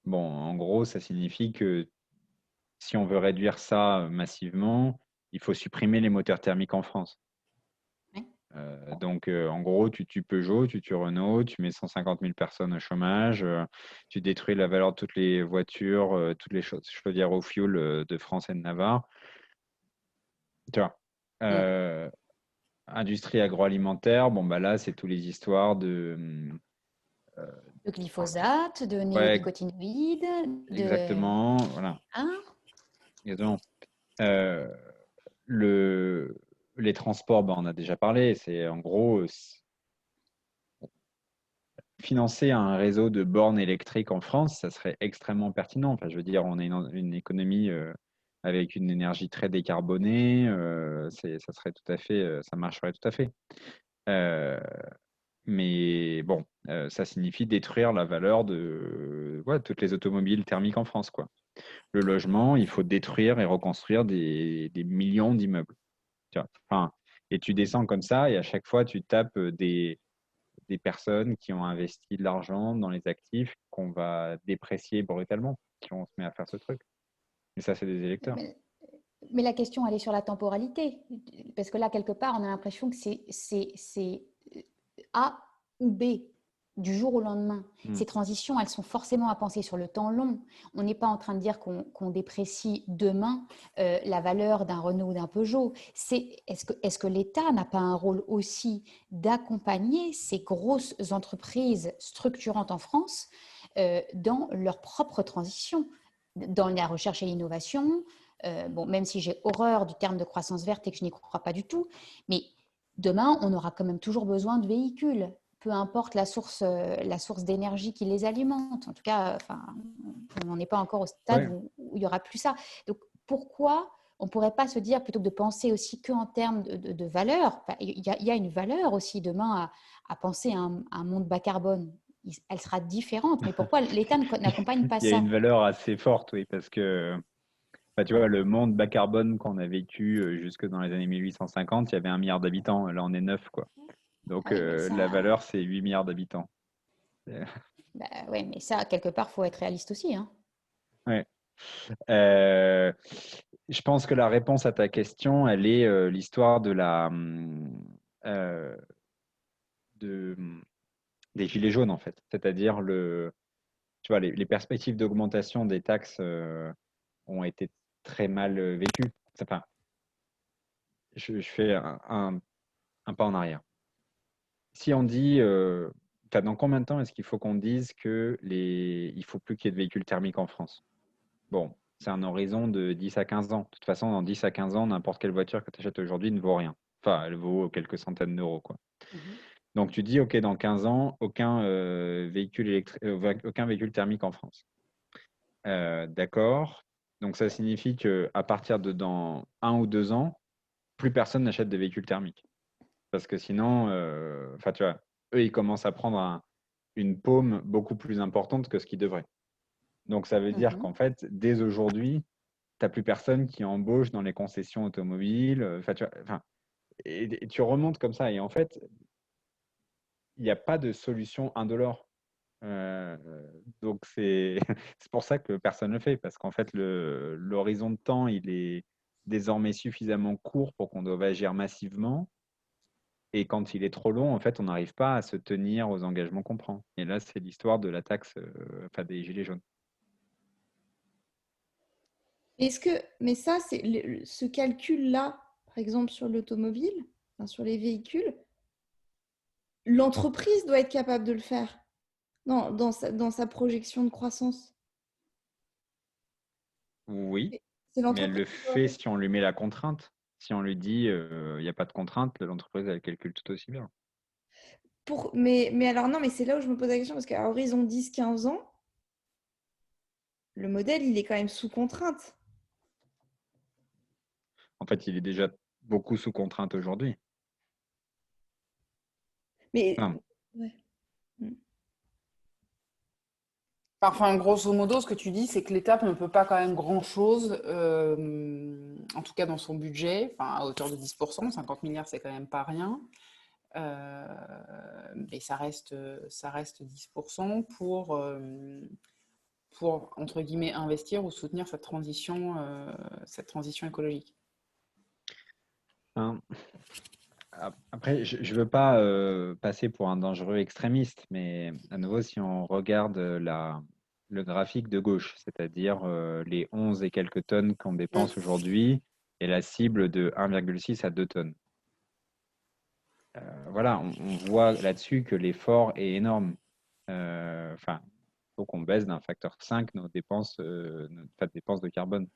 bon, en gros, ça signifie que si on veut réduire ça massivement, il faut supprimer les moteurs thermiques en France. Donc, en gros, tu tues Peugeot, tu tues Renault, tu mets 150 000 personnes au chômage, tu détruis la valeur de toutes les voitures, toutes les chaudières au fioul de France et de Navarre. Tu vois. Industrie agroalimentaire, bon, bah là, c'est toutes les histoires de glyphosate, de néonicotinoïdes. Exactement, voilà. Hein? Exactement. Les transports, bah, on a déjà parlé. C'est en gros financer un réseau de bornes électriques en France, ça serait extrêmement pertinent. Enfin, je veux dire, on a une économie avec une énergie très décarbonée. Ça serait tout à fait, ça marcherait tout à fait. Mais bon, ça signifie détruire la valeur de toutes les automobiles thermiques en France, quoi. Le logement, il faut détruire et reconstruire des millions d'immeubles. Enfin, et tu descends comme ça, et à chaque fois, tu tapes des personnes qui ont investi de l'argent dans les actifs qu'on va déprécier brutalement si on se met à faire ce truc. Et ça, c'est des électeurs. Mais la question, elle est sur la temporalité. Parce que là, quelque part, on a l'impression que c'est A ou B du jour au lendemain. Ces transitions, elles sont forcément à penser sur le temps long. On n'est pas en train de dire qu'on déprécie demain la valeur d'un Renault ou d'un Peugeot. Est-ce que l'État n'a pas un rôle aussi d'accompagner ces grosses entreprises structurantes en France dans leur propre transition, dans la recherche et l'innovation? Bon, même si j'ai horreur du terme de croissance verte et que je n'y crois pas du tout, mais demain, on aura quand même toujours besoin de véhicules, peu importe la source d'énergie qui les alimente. En tout cas, on n'en est pas encore au stade où il n'y aura plus ça. Donc, pourquoi on ne pourrait pas se dire, plutôt que de penser aussi qu'en termes de valeur, il y a une valeur aussi demain à penser à un monde bas carbone. Elle sera différente, mais pourquoi l'État n'accompagne pas ça? Il y a une valeur assez forte, oui, parce que tu vois, le monde bas carbone qu'on a vécu jusque dans les années 1850, il y avait 1 milliard d'habitants. Là, on est 9, quoi. Donc, la valeur, c'est 8 milliards d'habitants. Oui, mais ça, quelque part, il faut être réaliste aussi. Hein. Ouais. Je pense que la réponse à ta question, elle est l'histoire de des gilets jaunes, en fait. C'est-à-dire, tu vois, les perspectives d'augmentation des taxes ont été très mal vécues. Enfin, je fais un pas en arrière. Si on dit, dans combien de temps est-ce qu'il faut qu'on dise qu'il ne faut plus qu'il y ait de véhicules thermiques en France? Bon, c'est un horizon de 10 à 15 ans. De toute façon, dans 10 à 15 ans, n'importe quelle voiture que tu achètes aujourd'hui ne vaut rien. Enfin, elle vaut quelques centaines d'euros, quoi. Donc, tu dis, OK, dans 15 ans, aucun véhicule thermique en France. D'accord. Donc, ça signifie qu'à partir de dans 1 ou 2 ans, plus personne n'achète de véhicules thermiques. Parce que sinon, tu vois, eux, ils commencent à prendre une paume beaucoup plus importante que ce qu'ils devraient. Donc, ça veut dire qu'en fait, dès aujourd'hui, tu n'as plus personne qui embauche dans les concessions automobiles. Et tu remontes comme ça. Et en fait, il n'y a pas de solution indolore. Donc, c'est pour ça que personne ne le fait. Parce qu'en fait, l'horizon de temps, il est désormais suffisamment court pour qu'on doive agir massivement. Et quand il est trop long, en fait, on n'arrive pas à se tenir aux engagements qu'on prend. Et là, c'est l'histoire de la taxe, des gilets jaunes. Mais ça, ce calcul-là, par exemple sur l'automobile, enfin, sur les véhicules, l'entreprise doit être capable de le faire dans sa projection de croissance. Oui, C'est mais elle l'entreprise le qui doit fait si on lui met la contrainte. Si on lui dit, il n'y a pas de contrainte, l'entreprise, elle calcule tout aussi bien. Mais alors non, mais c'est là où je me pose la question, parce qu'à horizon 10-15 ans, le modèle, il est quand même sous contrainte. En fait, il est déjà beaucoup sous contrainte aujourd'hui. Mais Enfin, ouais. Enfin, grosso modo, ce que tu dis, c'est que l'État ne peut pas quand même grand-chose, en tout cas dans son budget, enfin, à hauteur de 10%, 50 milliards, c'est quand même pas rien. Mais ça reste 10% pour, entre guillemets, investir ou soutenir cette transition écologique. hein, après, je ne veux pas passer pour un dangereux extrémiste, mais à nouveau, si on regarde le graphique de gauche, c'est-à-dire les 11 et quelques tonnes qu'on Mm. dépense aujourd'hui et la cible de 1,6 à 2 tonnes. Voilà, on voit là-dessus que l'effort est énorme. Enfin, il faut qu'on baisse d'un facteur 5 nos dépenses, notre dépenses de carbone.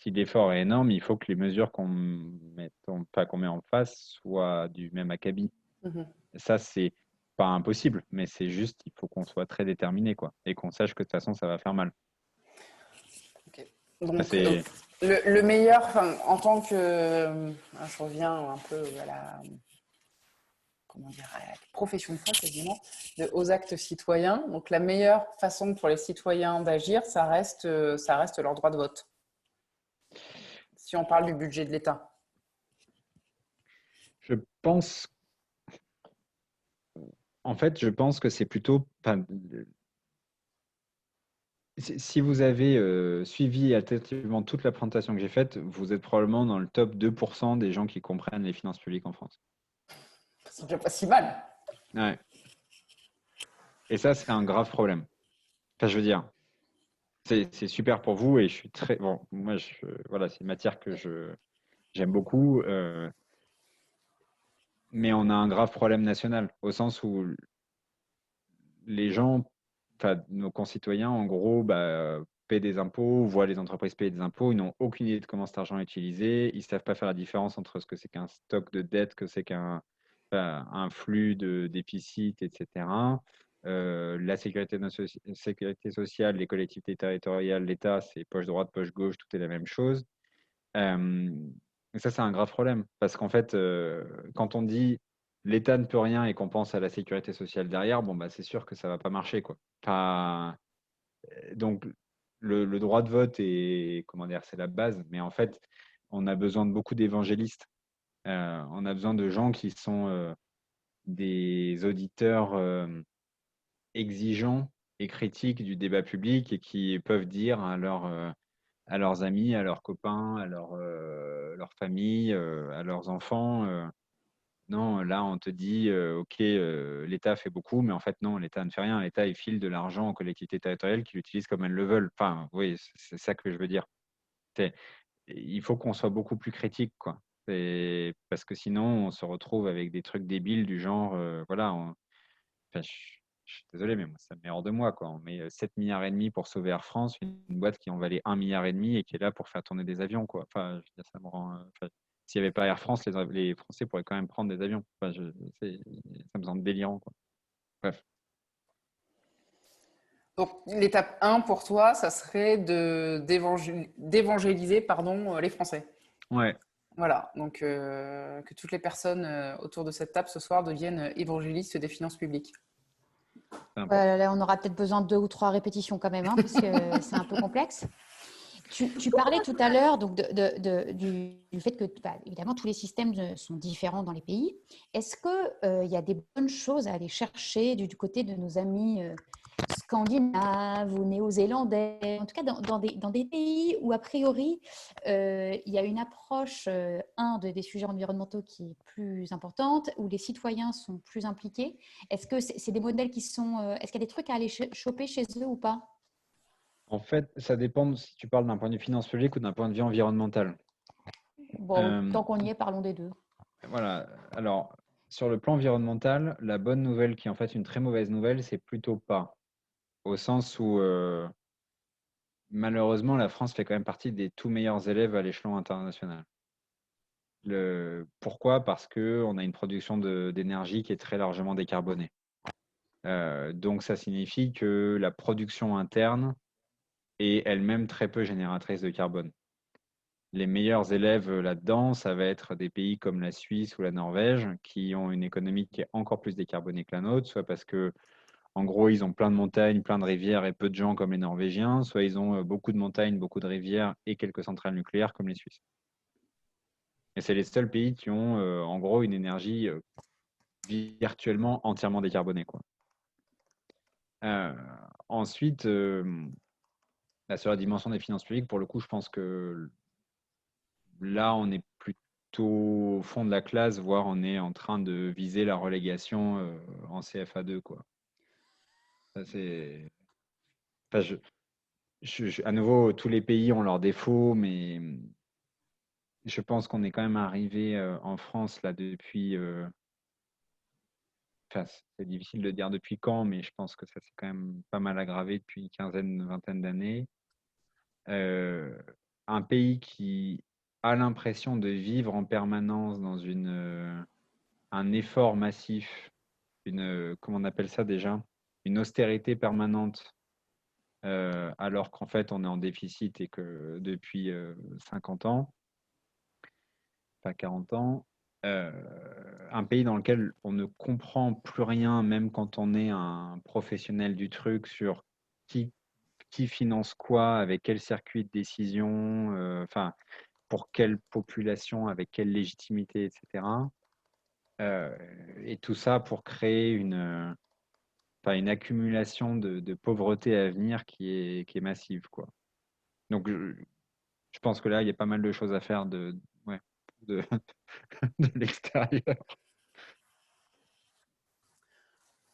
Si l'effort est énorme, il faut que les mesures qu'on met en face soient du même acabit. Mhm. Ça, c'est pas impossible, mais c'est juste, il faut qu'on soit très déterminé, quoi, et qu'on sache que de toute façon, ça va faire mal. Ok. Ça, Donc, c'est le meilleur, enfin, en tant que, je reviens un peu à la, comment dire, à la profession de foi quasiment, aux actes citoyens. Donc, la meilleure façon pour les citoyens d'agir, ça reste leur droit de vote. Si on parle du budget de l'État. je pense, en fait, je pense que c'est plutôt, enfin, si vous avez suivi attentivement toute la présentation que j'ai faite, vous êtes probablement dans le top 2% des gens qui comprennent les finances publiques en France. C'est déjà pas si mal. Ouais. Et ça, c'est un grave problème. Enfin, je veux dire, c'est super pour vous et je suis très bon. Moi, voilà, c'est une matière que j'aime beaucoup, mais on a un grave problème national au sens où les gens, enfin, nos concitoyens, en gros, paient des impôts, voient les entreprises payer des impôts, ils n'ont aucune idée de comment cet argent est utilisé, ils ne savent pas faire la différence entre ce que c'est qu'un stock de dette, que c'est un flux de déficit, etc. La sécurité sociale, les collectivités territoriales, l'État, c'est poche droite, poche gauche, tout est la même chose. Euh, et ça, c'est un grave problème parce qu'en fait, quand on dit l'État ne peut rien et qu'on pense à la sécurité sociale derrière, bon, c'est sûr que ça va pas marcher, quoi. Enfin, donc, le droit de vote est, comment dire, c'est la base, mais en fait, on a besoin de beaucoup d'évangélistes. On a besoin de gens qui sont des auditeurs exigeants et critiques du débat public et qui peuvent dire à leurs amis, à leurs copains, à leur famille, à leurs enfants. Non, là, on te dit, OK, l'État fait beaucoup, mais en fait, non, l'État ne fait rien. L'État, il file de l'argent aux collectivités territoriales qui l'utilisent comme elles le veulent. Enfin, oui, c'est ça que je veux dire. Il faut qu'on soit beaucoup plus critique, quoi. Parce que sinon, on se retrouve avec des trucs débiles du genre, voilà, enfin, je suis désolé, mais moi, ça me met hors de moi, quoi. On met 7 milliards et demi pour sauver Air France, une boîte qui en valait 1 milliard et demi et qui est là pour faire tourner des avions, quoi. Enfin, je veux dire, ça me rend. Enfin, s'il n'y avait pas Air France, les Français pourraient quand même prendre des avions. Enfin, ça me semble délirant, quoi. Bref. Donc, l'étape 1 pour toi, ça serait d'évangéliser les Français. Ouais. Voilà, donc que toutes les personnes autour de cette table ce soir deviennent évangélistes des finances publiques. C'est important. Là, on aura peut-être besoin de 2 ou 3 répétitions quand même, hein, parce que c'est un peu complexe. Tu parlais tout à l'heure donc du fait que évidemment tous les systèmes sont différents dans les pays. Est-ce qu'il y a des bonnes choses à aller chercher du côté de nos amis scandinaves ou néo-zélandais, en tout cas dans des pays où a priori il y a une approche des sujets environnementaux qui est plus importante, où les citoyens sont plus impliqués. Est-ce que c'est des modèles qui sont... est-ce qu'il y a des trucs à aller choper chez eux ou pas? En fait, ça dépend si tu parles d'un point de vue finance publique ou d'un point de vue environnemental. Bon, tant qu'on y est, parlons des deux. Voilà. Alors, sur le plan environnemental, la bonne nouvelle, qui est en fait une très mauvaise nouvelle, c'est plutôt pas. Au sens où, malheureusement, la France fait quand même partie des tout meilleurs élèves à l'échelon international. Pourquoi? Parce qu'on a une production d'énergie qui est très largement décarbonée. Donc, ça signifie que la production interne est elle-même très peu génératrice de carbone. Les meilleurs élèves là-dedans, ça va être des pays comme la Suisse ou la Norvège, qui ont une économie qui est encore plus décarbonée que la nôtre, soit parce que, en gros, ils ont plein de montagnes, plein de rivières et peu de gens comme les Norvégiens, soit ils ont beaucoup de montagnes, beaucoup de rivières et quelques centrales nucléaires comme les Suisses. Et c'est les seuls pays qui ont, en gros, une énergie virtuellement entièrement décarbonée, quoi. Ensuite, sur la dimension des finances publiques, pour le coup, je pense que là, on est plutôt au fond de la classe, voire on est en train de viser la relégation en CFA2, quoi. Ça, c'est... Enfin, à nouveau, tous les pays ont leurs défauts, mais je pense qu'on est quand même arrivé en France là depuis. Enfin, c'est difficile de dire depuis quand, mais je pense que ça s'est quand même pas mal aggravé depuis une quinzaine, vingtaine d'années. Un pays qui a l'impression de vivre en permanence dans un effort massif, comment on appelle ça déjà? Une austérité permanente, alors qu'en fait on est en déficit et que depuis 50 ans, pas 40 ans, un pays dans lequel on ne comprend plus rien, même quand on est un professionnel du truc, sur qui finance quoi, avec quel circuit de décision, enfin, pour quelle population, avec quelle légitimité, etc. Et tout ça pour créer une accumulation de pauvreté à venir qui est massive, quoi. Donc, je pense que là, il y a pas mal de choses à faire ouais, de, de l'extérieur.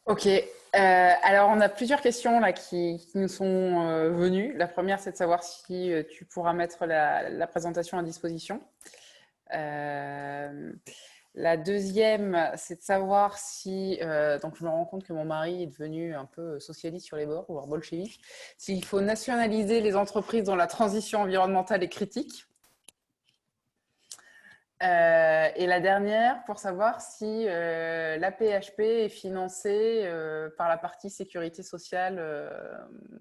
Ok, alors on a plusieurs questions là qui nous sont venues. La première, c'est de savoir si tu pourras mettre la présentation à disposition. La deuxième, c'est de savoir si, donc je me rends compte que mon mari est devenu un peu socialiste sur les bords, voire bolchevique, s'il faut nationaliser les entreprises dont la transition environnementale est critique. Et la dernière, pour savoir si l'AP-HP est financée par la partie sécurité sociale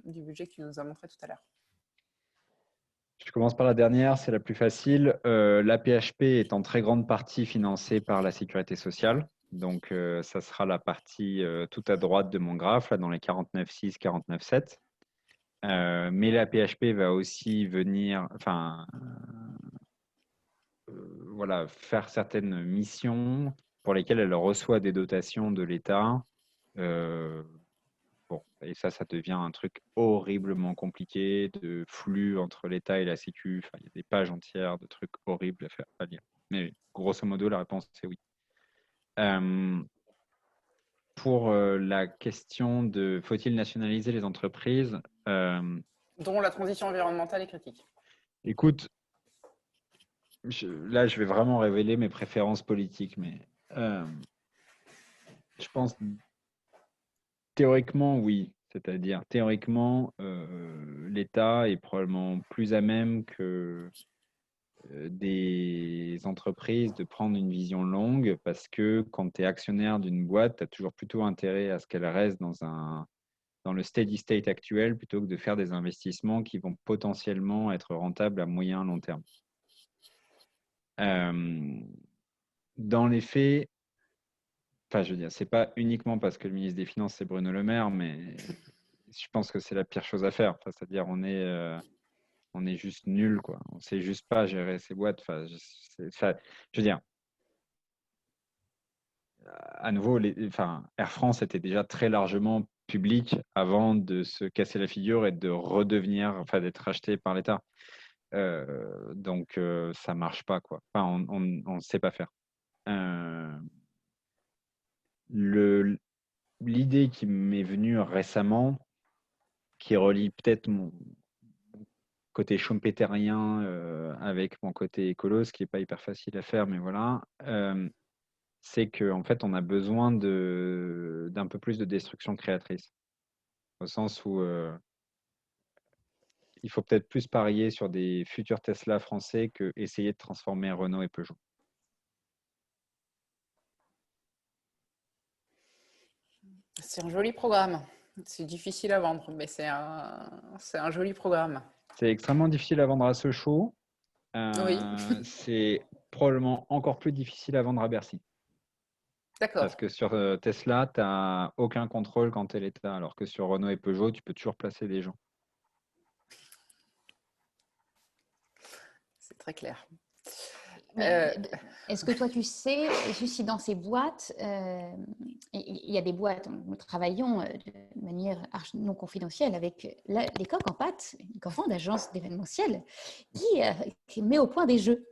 du budget que tu nous as montré tout à l'heure. Je commence par la dernière, c'est la plus facile. L'AP-HP est en très grande partie financée par la sécurité sociale. Donc, ça sera la partie tout à droite de mon graphe, là, dans les 49,6, 49,7. Mais l'AP-HP va aussi venir, enfin, voilà, faire certaines missions pour lesquelles elle reçoit des dotations de l'État. Bon, et ça devient un truc horriblement compliqué, de flux entre l'État et la Sécu. Enfin, il y a des pages entières de trucs horribles à lire. Mais grosso modo, la réponse, c'est oui. Pour la question de faut-il nationaliser les entreprises, dont la transition environnementale est critique. Écoute, là, je vais vraiment révéler mes préférences politiques, mais je pense théoriquement, oui. C'est-à-dire, théoriquement, l'État est probablement plus à même que des entreprises de prendre une vision longue parce que quand tu es actionnaire d'une boîte, tu as toujours plutôt intérêt à ce qu'elle reste dans le steady state actuel plutôt que de faire des investissements qui vont potentiellement être rentables à moyen long terme. Dans les faits, enfin, je veux dire, c'est pas uniquement parce que le ministre des Finances, c'est Bruno Le Maire, mais je pense que c'est la pire chose à faire. Enfin, c'est-à-dire, on est On est juste nul, quoi. On sait juste pas gérer ces boîtes. Enfin, je veux dire, à nouveau, Air France était déjà très largement public avant de se casser la figure et de redevenir, enfin, d'être acheté par l'État. Donc, ça marche pas, quoi. Enfin, on ne sait pas faire. L'idée qui m'est venue récemment, qui relie peut-être mon côté schumpeterien avec mon côté écolo, ce qui n'est pas hyper facile à faire, mais voilà, c'est qu'en fait, on a besoin d'un peu plus de destruction créatrice, au sens où il faut peut-être plus parier sur des futurs Tesla français que essayer de transformer Renault et Peugeot. C'est un joli programme. C'est difficile à vendre, mais c'est un joli programme. C'est extrêmement difficile à vendre à Sochaux. Oui, C'est probablement encore plus difficile à vendre à Bercy. d'accord. Parce que sur Tesla, tu n'as aucun contrôle quand tu es l'État, alors que sur Renault et Peugeot, tu peux toujours placer des gens. C'est très clair. Mais est-ce que toi, tu sais si dans ces boîtes, il y a des boîtes, nous travaillons de manière non confidentielle avec les coqs en pâte, une grande agence d'événementiel qui met au point des jeux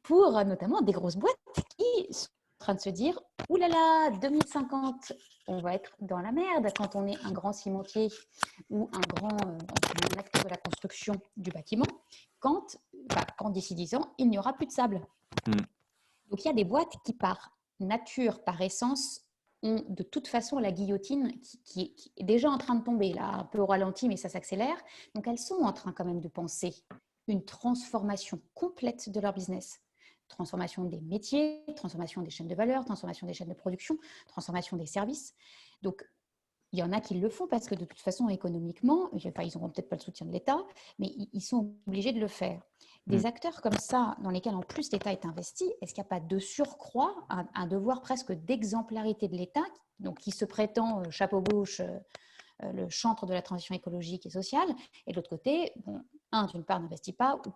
pour notamment des grosses boîtes qui sont en train de se dire « Ouh là là, 2050, on va être dans la merde quand on est un grand cimentier ou un acteur de la construction du bâtiment, quand d'ici 10 ans, il n'y aura plus de sable. » Donc, il y a des boîtes qui, par nature, par essence, ont de toute façon la guillotine qui est déjà en train de tomber, là, un peu au ralenti, mais ça s'accélère. Donc, elles sont en train quand même de penser une transformation complète de leur business. Transformation des métiers, transformation des chaînes de valeur, transformation des chaînes de production, transformation des services. Donc, il y en a qui le font parce que de toute façon, économiquement, ils n'auront peut-être pas le soutien de l'État, mais ils sont obligés de le faire. Des acteurs comme ça, dans lesquels en plus l'État est investi, est-ce qu'il n'y a pas de surcroît un devoir presque d'exemplarité de l'État, donc qui se prétend chapeau gauche, le chantre de la transition écologique et sociale, et de l'autre côté, d'une part, n'investit pas ou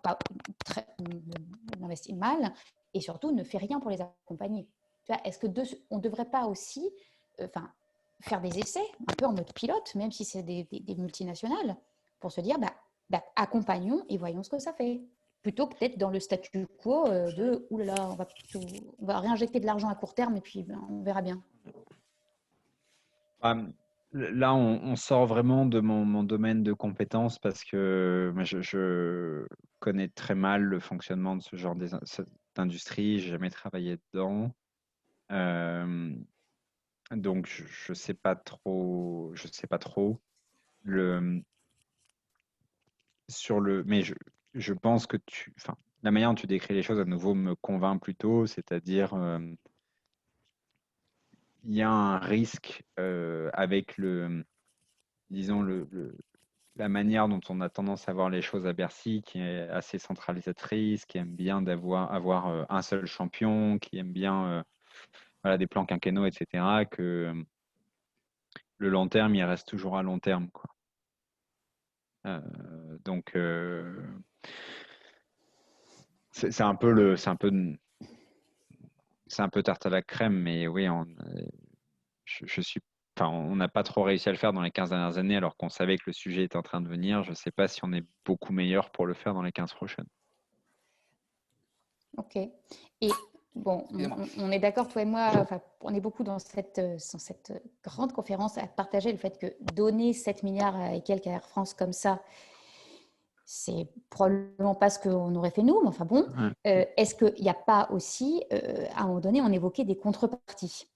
n'investit mal, et surtout ne fait rien pour les accompagner. Est-ce qu'on ne devrait pas aussi faire des essais, un peu en mode pilote, même si c'est des multinationales, pour se dire, accompagnons et voyons ce que ça fait. Plutôt que peut-être dans le statu quo de, oulala, on va réinjecter de l'argent à court terme et puis on verra bien. Là, on sort vraiment de mon domaine de compétences parce que je connais très mal le fonctionnement de ce genre d'industrie. Je n'ai jamais travaillé dedans. Donc, je sais pas trop. Mais je pense que la manière dont tu décris les choses à nouveau me convainc plutôt, c'est-à-dire il y a un risque avec disons la manière dont on a tendance à voir les choses à Bercy, qui est assez centralisatrice, qui aime bien avoir un seul champion, qui aime bien des plans quinquennaux, etc., que le long terme, il reste toujours à long terme, quoi. Donc, c'est un peu tarte à la crème, mais oui, on n'a pas trop réussi à le faire dans les 15 dernières années, alors qu'on savait que le sujet était en train de venir. Je ne sais pas si on est beaucoup meilleur pour le faire dans les 15 prochaines. Ok. Et bon, on est d'accord, toi et moi, on est beaucoup dans cette grande conférence à partager le fait que donner 7 milliards et quelques à Air France comme ça, c'est probablement pas ce qu'on aurait fait nous, mais enfin bon. Est-ce qu'il n'y a pas aussi, à un moment donné, on évoquait des contreparties?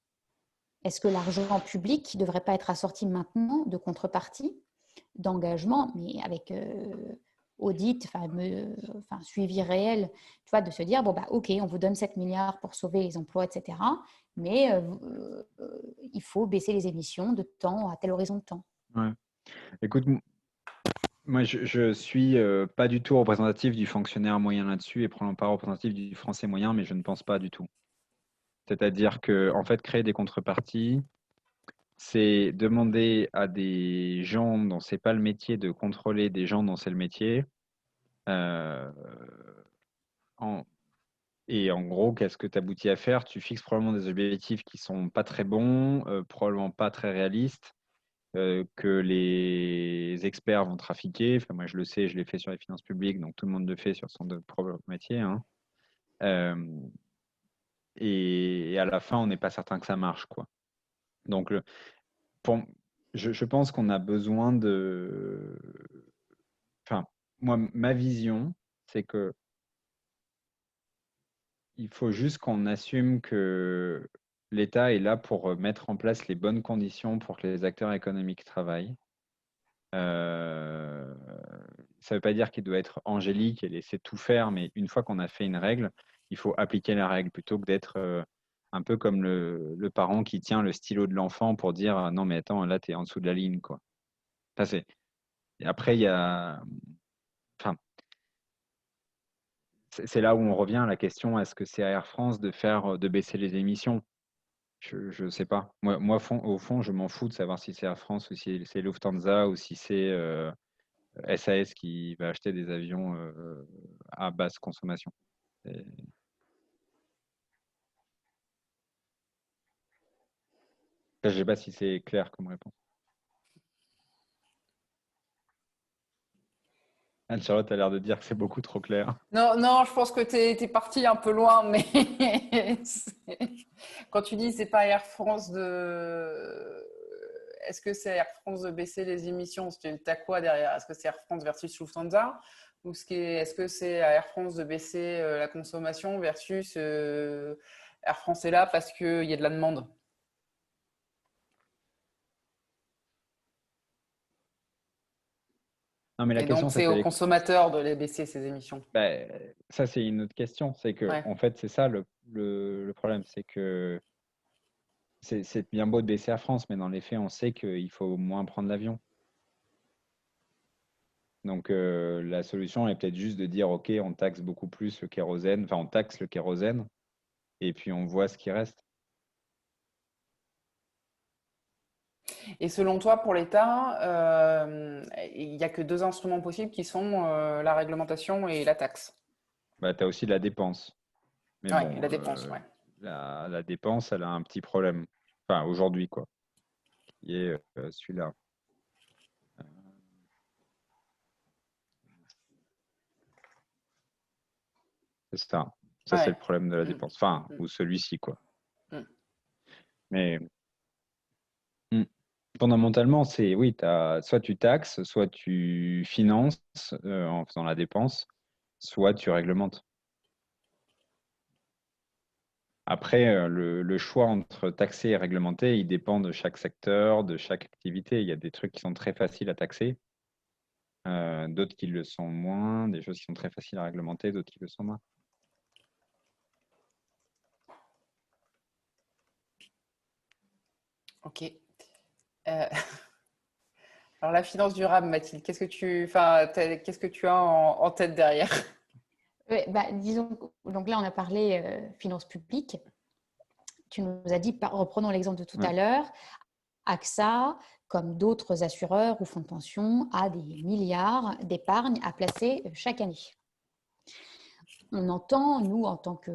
Est-ce que l'argent public ne devrait pas être assorti maintenant de contreparties, d'engagement, mais avec audit, suivi réel, tu vois, de se dire, ok, on vous donne 7 milliards pour sauver les emplois, etc., mais il faut baisser les émissions de temps à tel horizon de temps. Ouais. Écoute, moi, je suis pas du tout représentatif du fonctionnaire moyen là-dessus et probablement pas représentatif du français moyen, mais je ne pense pas du tout. C'est-à-dire que, en fait, créer des contreparties, c'est demander à des gens dont c'est pas le métier de contrôler des gens dont c'est le métier, Euh, en- et en gros, qu'est-ce que tu aboutis à faire? Tu fixes probablement des objectifs qui sont pas très bons, probablement pas très réalistes, que les experts vont trafiquer. Enfin, moi, je le sais, je l'ai fait sur les finances publiques, donc tout le monde le fait sur son propre métier, hein. Euh, et à la fin, on n'est pas certain que ça marche, quoi. Donc, pour, je pense qu'on a besoin de. Enfin, moi, ma vision, c'est que il faut juste qu'on assume que l'État est là pour mettre en place les bonnes conditions pour que les acteurs économiques travaillent. Euh, Ça ne veut pas dire qu'il doit être angélique et laisser tout faire, mais une fois qu'on a fait une règle, il faut appliquer la règle plutôt que d'être un peu comme le parent qui tient le stylo de l'enfant pour dire non, mais attends, là, tu es en dessous de la ligne, quoi. Ça, et après, il y a. Enfin, c'est là où on revient à la question, est-ce que c'est à Air France de baisser les émissions? Je ne sais pas. Moi, au fond, je m'en fous de savoir si c'est Air France ou si c'est Lufthansa ou si c'est SAS qui va acheter des avions à basse consommation. Et- Je ne sais pas si c'est clair comme réponse. Anne-Charlotte a l'air de dire que c'est beaucoup trop clair. Non, non, je pense que tu es parti un peu loin, mais quand tu dis c'est pas Air France de. Est-ce que c'est Air France de baisser les émissions? Tu as quoi derrière? Est-ce que c'est Air France versus Lufthansa? Ou est-ce que c'est à Air France de baisser la consommation versus Air France est là parce qu'il y a de la demande? Non, mais la Et donc, question, c'est aux consommateurs de les baisser, ces émissions. ben, ça, c'est une autre question. C'est que, Ouais. en fait, c'est ça le problème. C'est que c'est bien beau de baisser Air France, mais dans les faits, on sait qu'il faut moins prendre l'avion. Donc, la solution est peut-être juste de dire, OK, on taxe beaucoup plus le kérosène, enfin, on taxe le kérosène, et puis on voit ce qui reste. Et selon toi, pour l'État, il n'y a que deux instruments possibles qui sont la réglementation et la taxe. Bah, tu as aussi la dépense. Mais Oui, bon, la dépense, ouais. la dépense, elle a un petit problème. Enfin, aujourd'hui, quoi, qui est celui-là. C'est ça. Ça, c'est Ouais. le problème de la Mm, dépense. Enfin, mm, ou celui-ci, quoi. mm. Mais mm, fondamentalement, c'est oui, soit tu taxes, soit tu finances en faisant la dépense, soit tu réglementes. Après, le choix entre taxer et réglementer, il dépend de chaque secteur, de chaque activité. Il y a des trucs qui sont très faciles à taxer, d'autres qui le sont moins, des choses qui sont très faciles à réglementer, d'autres qui le sont moins. Ok. Euh, alors, la finance durable, Mathilde, qu'est-ce que tu as en tête derrière? Ouais, bah, disons, donc là, on a parlé finances publiques. Tu nous as dit, reprenons l'exemple de tout Ouais. à l'heure, AXA, comme d'autres assureurs ou fonds de pension, a des milliards d'épargne à placer chaque année. On entend, nous, en tant que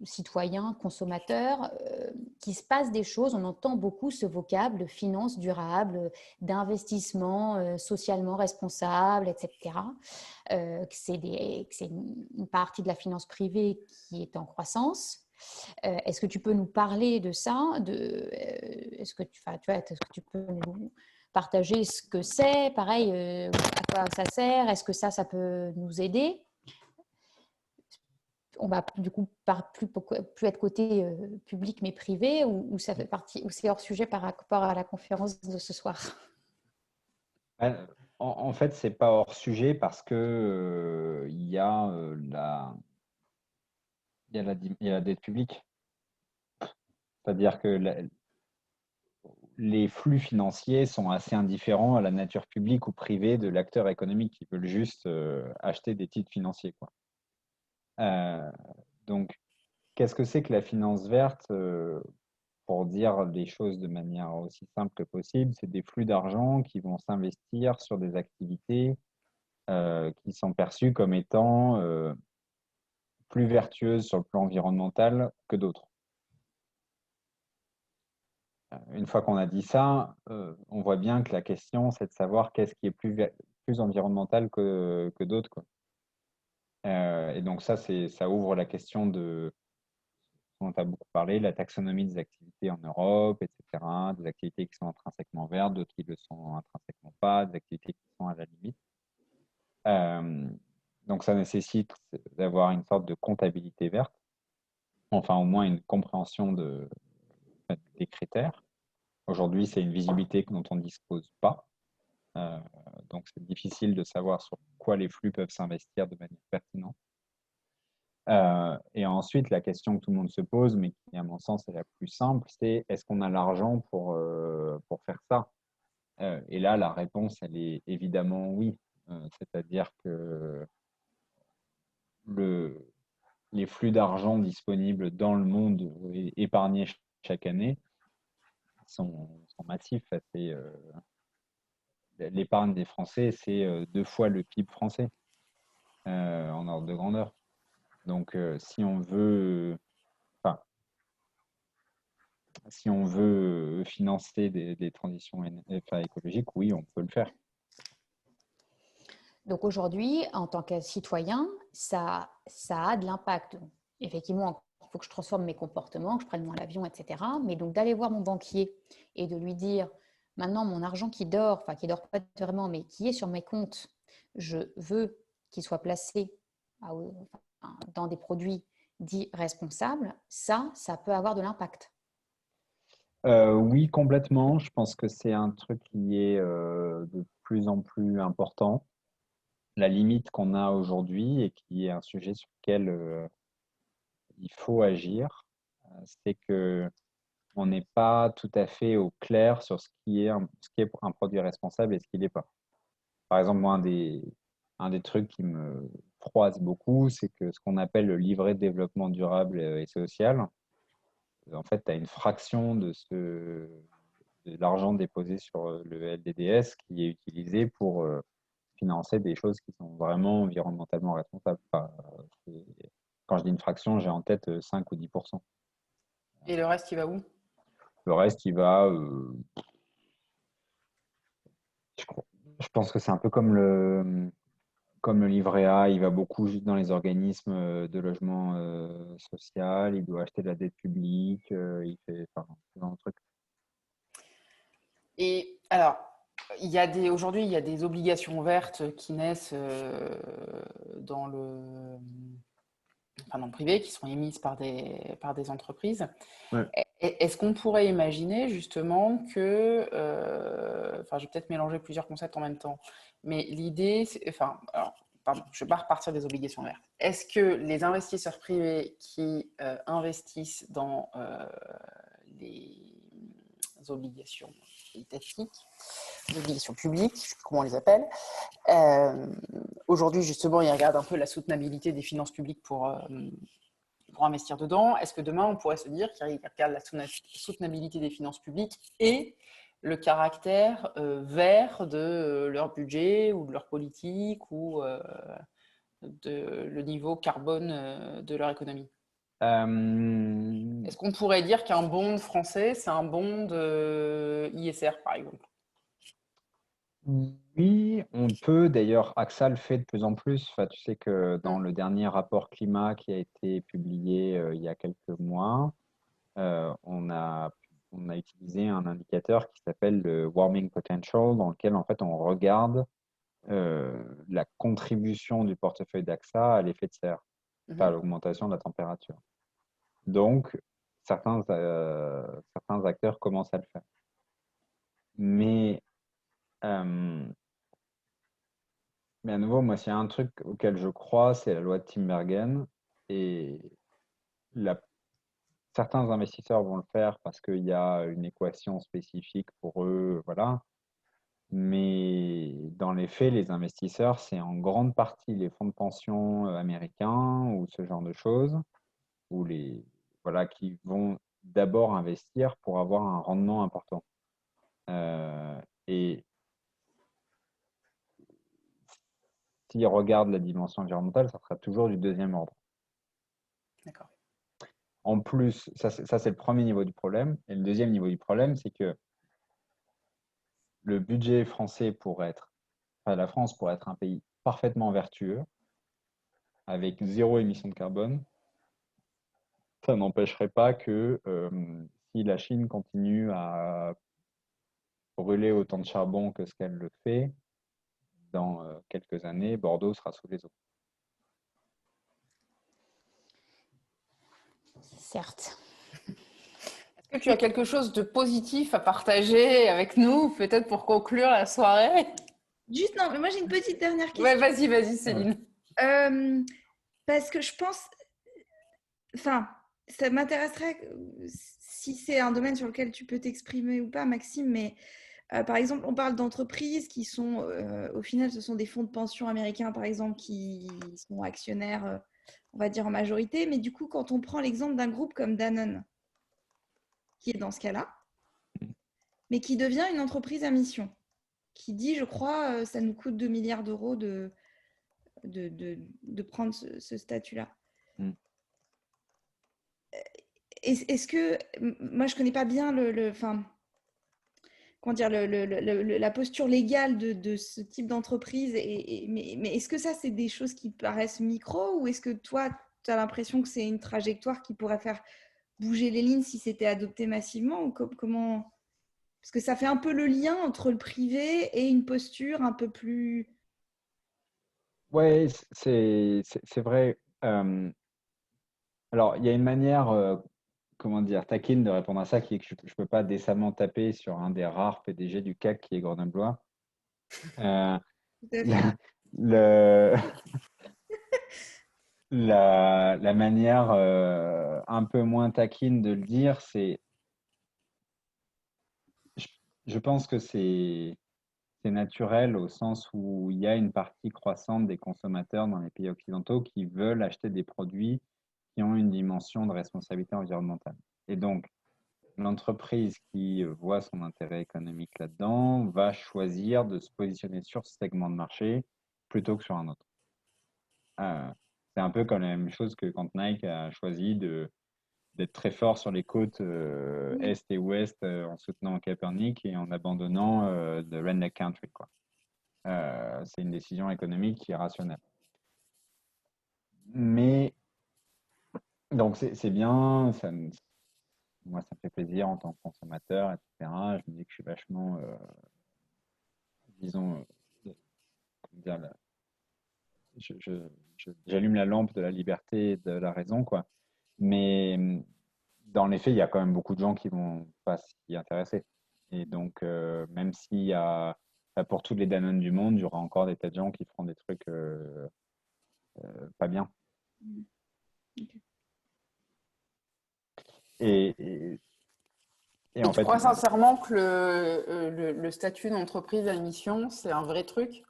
citoyens, consommateurs, qu'il se passe des choses. On entend beaucoup ce vocable de finance durable, d'investissement socialement responsable, etc. Que c'est une partie de la finance privée qui est en croissance. Est-ce que tu peux nous parler de ça est-ce que tu peux nous partager ce que c'est, pareil, à quoi ça sert, est-ce que ça peut nous aider? On va du coup plus être côté public mais privé, ou ça fait partie, ou c'est hors sujet par rapport à la conférence de ce soir? Ouais, en fait, c'est pas hors sujet parce que il y a il y a la dette publique. C'est-à-dire que les flux financiers sont assez indifférents à la nature publique ou privée de l'acteur économique qui veut juste acheter des titres financiers, quoi. Euh, donc, qu'est-ce que c'est que la finance verte? Pour dire les choses de manière aussi simple que possible, c'est des flux d'argent qui vont s'investir sur des activités qui sont perçues comme étant plus vertueuses sur le plan environnemental que d'autres. Une fois qu'on a dit ça, on voit bien que la question, c'est de savoir qu'est-ce qui est plus environnemental que d'autres, quoi. Et donc ça ouvre la question dont on a beaucoup parlé, la taxonomie des activités en Europe, etc. Des activités qui sont intrinsèquement vertes, d'autres qui ne le sont intrinsèquement pas, des activités qui sont à la limite. Donc ça nécessite d'avoir une sorte de comptabilité verte, enfin au moins une compréhension des critères. Aujourd'hui, c'est une visibilité dont on ne dispose pas. Donc c'est difficile de savoir sur quoi les flux peuvent s'investir de manière pertinente. Et ensuite, la question que tout le monde se pose, mais qui à mon sens est la plus simple, c'est est-ce qu'on a l'argent pour faire ça? Et là, la réponse, elle est évidemment oui. C'est-à-dire que les flux d'argent disponibles dans le monde épargnés chaque année sont massifs. L'épargne des Français, c'est 2 fois le PIB français en ordre de grandeur. Donc, si on veut financer des transitions écologiques, oui, on peut le faire. Donc aujourd'hui, en tant que citoyen, ça a de l'impact. Effectivement, il faut que je transforme mes comportements, que je prenne moins l'avion, etc. Mais donc d'aller voir mon banquier et de lui dire, maintenant mon argent qui dort, enfin qui dort pas vraiment, mais qui est sur mes comptes, je veux qu'il soit placé dans des produits dits responsables, ça peut avoir de l'impact. Oui, complètement. Je pense que c'est un truc qui est de plus en plus important. La limite qu'on a aujourd'hui et qui est un sujet sur lequel il faut agir, c'est que on n'est pas tout à fait au clair sur ce qui est un produit responsable et ce qui ne l'est pas. Par exemple, moi, un des trucs qui me froisse beaucoup, c'est que ce qu'on appelle le livret de développement durable et social, en fait, tu as une fraction de l'argent déposé sur le LDDS qui est utilisé pour financer des choses qui sont vraiment environnementalement responsables. Enfin, quand je dis une fraction, j'ai en tête 5 ou 10%. Et le reste, il va où? Le reste, il va. Je pense que c'est un peu comme le livret A, il va beaucoup juste dans les organismes de logement social, il doit acheter de la dette publique, il fait ce genre de trucs. Et alors, aujourd'hui, il y a des obligations vertes qui naissent dans le privé, qui sont émises par des entreprises. Ouais. Est-ce qu'on pourrait imaginer justement que, je vais peut-être mélanger plusieurs concepts en même temps, mais l'idée, je ne vais pas repartir des obligations vertes. Est-ce que les investisseurs privés qui investissent dans les obligations étatiques, les obligations publiques, je ne sais plus comment on les appelle, aujourd'hui justement, ils regardent un peu la soutenabilité des finances publiques pour investir dedans. Est-ce que demain, on pourrait se dire qu'ils regardent la soutenabilité des finances publiques et le caractère vert de leur budget ou de leur politique ou le niveau carbone de leur économie? Est-ce qu'on pourrait dire qu'un bond français, c'est un bond ISR, par exemple? Oui, on peut. D'ailleurs, AXA le fait de plus en plus. Enfin, tu sais que dans le dernier rapport climat qui a été publié il y a quelques mois, on a utilisé un indicateur qui s'appelle le warming potential, dans lequel en fait on regarde la contribution du portefeuille d'AXA à l'effet de serre, à l'augmentation de la température. Donc, certains acteurs commencent à le faire. Mais à nouveau, moi, s'il y a un truc auquel je crois, c'est la loi de Tinbergen. Et certains investisseurs vont le faire parce qu'il y a une équation spécifique pour eux, voilà. Mais dans les faits, les investisseurs, c'est en grande partie les fonds de pension américains ou ce genre de choses, ou qui vont d'abord investir pour avoir un rendement important. Et s'ils regardent la dimension environnementale, ça sera toujours du deuxième ordre. D'accord. En plus, ça c'est le premier niveau du problème. Et le deuxième niveau du problème, c'est que le budget français la France pourrait être un pays parfaitement vertueux, avec zéro émission de carbone. Ça n'empêcherait pas que si la Chine continue à brûler autant de charbon que ce qu'elle le fait, dans quelques années, Bordeaux sera sous les eaux. Certes. Est-ce que tu as quelque chose de positif à partager avec nous, peut-être pour conclure la soirée? Juste, non, mais moi j'ai une petite dernière question. Ouais, vas-y, Céline. Parce que je pense, enfin, ça m'intéresserait si c'est un domaine sur lequel tu peux t'exprimer ou pas, Maxime, mais par exemple, on parle d'entreprises qui sont, au final, ce sont des fonds de pension américains, par exemple, qui sont actionnaires, on va dire en majorité, mais du coup, quand on prend l'exemple d'un groupe comme Danone, qui est dans ce cas-là, mais qui devient une entreprise à mission, qui dit, je crois, ça nous coûte 2 milliards d'euros de prendre ce statut-là. Est-ce que, moi je connais pas bien comment dire, la posture légale de ce type d'entreprise, mais est-ce que ça c'est des choses qui paraissent micro, ou est-ce que toi tu as l'impression que c'est une trajectoire qui pourrait faire bouger les lignes si c'était adopté massivement, ou comment? Parce que ça fait un peu le lien entre le privé et une posture un peu plus... Ouais, c'est vrai. Alors, il y a une manière, comment dire, taquine de répondre à ça, qui est que je ne peux pas décemment taper sur un des rares PDG du CAC qui est grenoblois. Euh, le, la manière un peu moins taquine de le dire, c'est... Je pense que c'est naturel, au sens où il y a une partie croissante des consommateurs dans les pays occidentaux qui veulent acheter des produits qui ont une dimension de responsabilité environnementale. Et donc, l'entreprise qui voit son intérêt économique là-dedans va choisir de se positionner sur ce segment de marché plutôt que sur un autre. C'est un peu comme la même chose que quand Nike a choisi d'être très fort sur les côtes est et ouest en soutenant Kaepernick et en abandonnant the redneck country, quoi. C'est une décision économique qui est rationnelle. Mais donc c'est bien, moi ça me fait plaisir en tant que consommateur, etc. Je me dis que je suis vachement, disons, comment dire, j'allume la lampe de la liberté et de la raison, quoi. Mais dans les faits, il y a quand même beaucoup de gens qui vont pas s'y intéresser. Et donc, même s'il y a, pour tous les Danone du monde, il y aura encore des tas de gens qui feront des trucs pas bien. Okay. Et en tu fait, crois sincèrement que le statut d'entreprise à mission, c'est un vrai truc?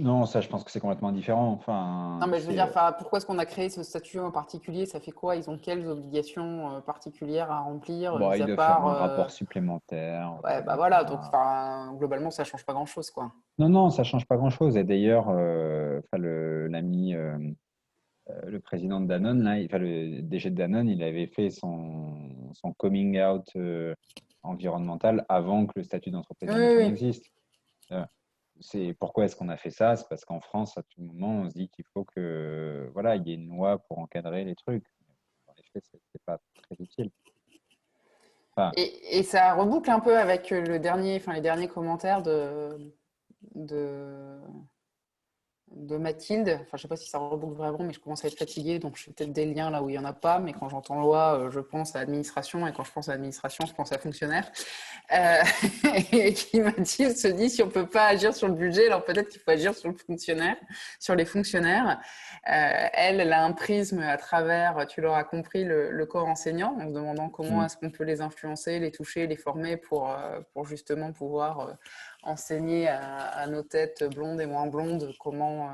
Non, ça, je pense que c'est complètement différent. Enfin, non, mais je veux dire, pourquoi est-ce qu'on a créé ce statut en particulier? Ça fait quoi? Ils ont quelles obligations particulières à remplir, bon, mis ils à doivent part, faire un rapport supplémentaire. Ouais, bah voilà, donc globalement, ça change pas grand-chose, quoi. Non, ça change pas grand-chose. Et d'ailleurs, l'ami, le président de Danone, là, le DG de Danone, il avait fait son coming out environnemental avant que le statut d'entreprise à mission n'existe. C'est pourquoi est-ce qu'on a fait ça? C'est parce qu'en France, à tout moment, on se dit qu'il faut que voilà, il y ait une loi pour encadrer les trucs. En effet, c'est pas très utile. Enfin, et ça reboucle un peu avec les derniers commentaires de Mathilde. Enfin, je sais pas si ça reboucle vraiment, mais je commence à être fatiguée, donc je fais peut-être des liens là où il y en a pas. Mais quand j'entends loi, je pense à administration, et quand je pense à administration, je pense à fonctionnaire. Et qui, Mathilde, se dit, si on peut pas agir sur le budget, alors peut-être qu'il faut agir sur les fonctionnaires. Elle a un prisme à travers, tu l'auras compris, le corps enseignant, en se demandant comment est-ce qu'on peut les influencer, les toucher, les former pour justement pouvoir enseigner à nos têtes blondes et moins blondes comment,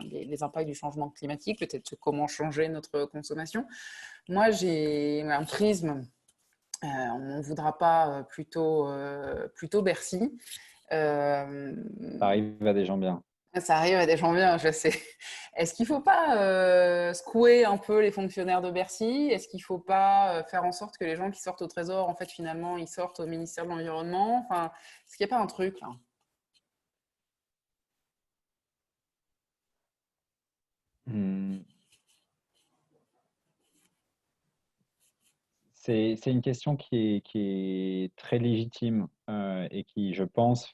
les impacts du changement climatique, peut-être comment changer notre consommation. Moi, j'ai un prisme, on ne voudra pas, plutôt Bercy. ça arrive à des gens bien. Ça arrive à des gens bien, je sais. Est-ce qu'il ne faut pas secouer un peu les fonctionnaires de Bercy? Est-ce qu'il ne faut pas faire en sorte que les gens qui sortent au Trésor, en fait, finalement, ils sortent au ministère de l'Environnement? Enfin, est-ce qu'il n'y a pas un truc là? Hmm. C'est une question qui est très légitime et qui, je pense,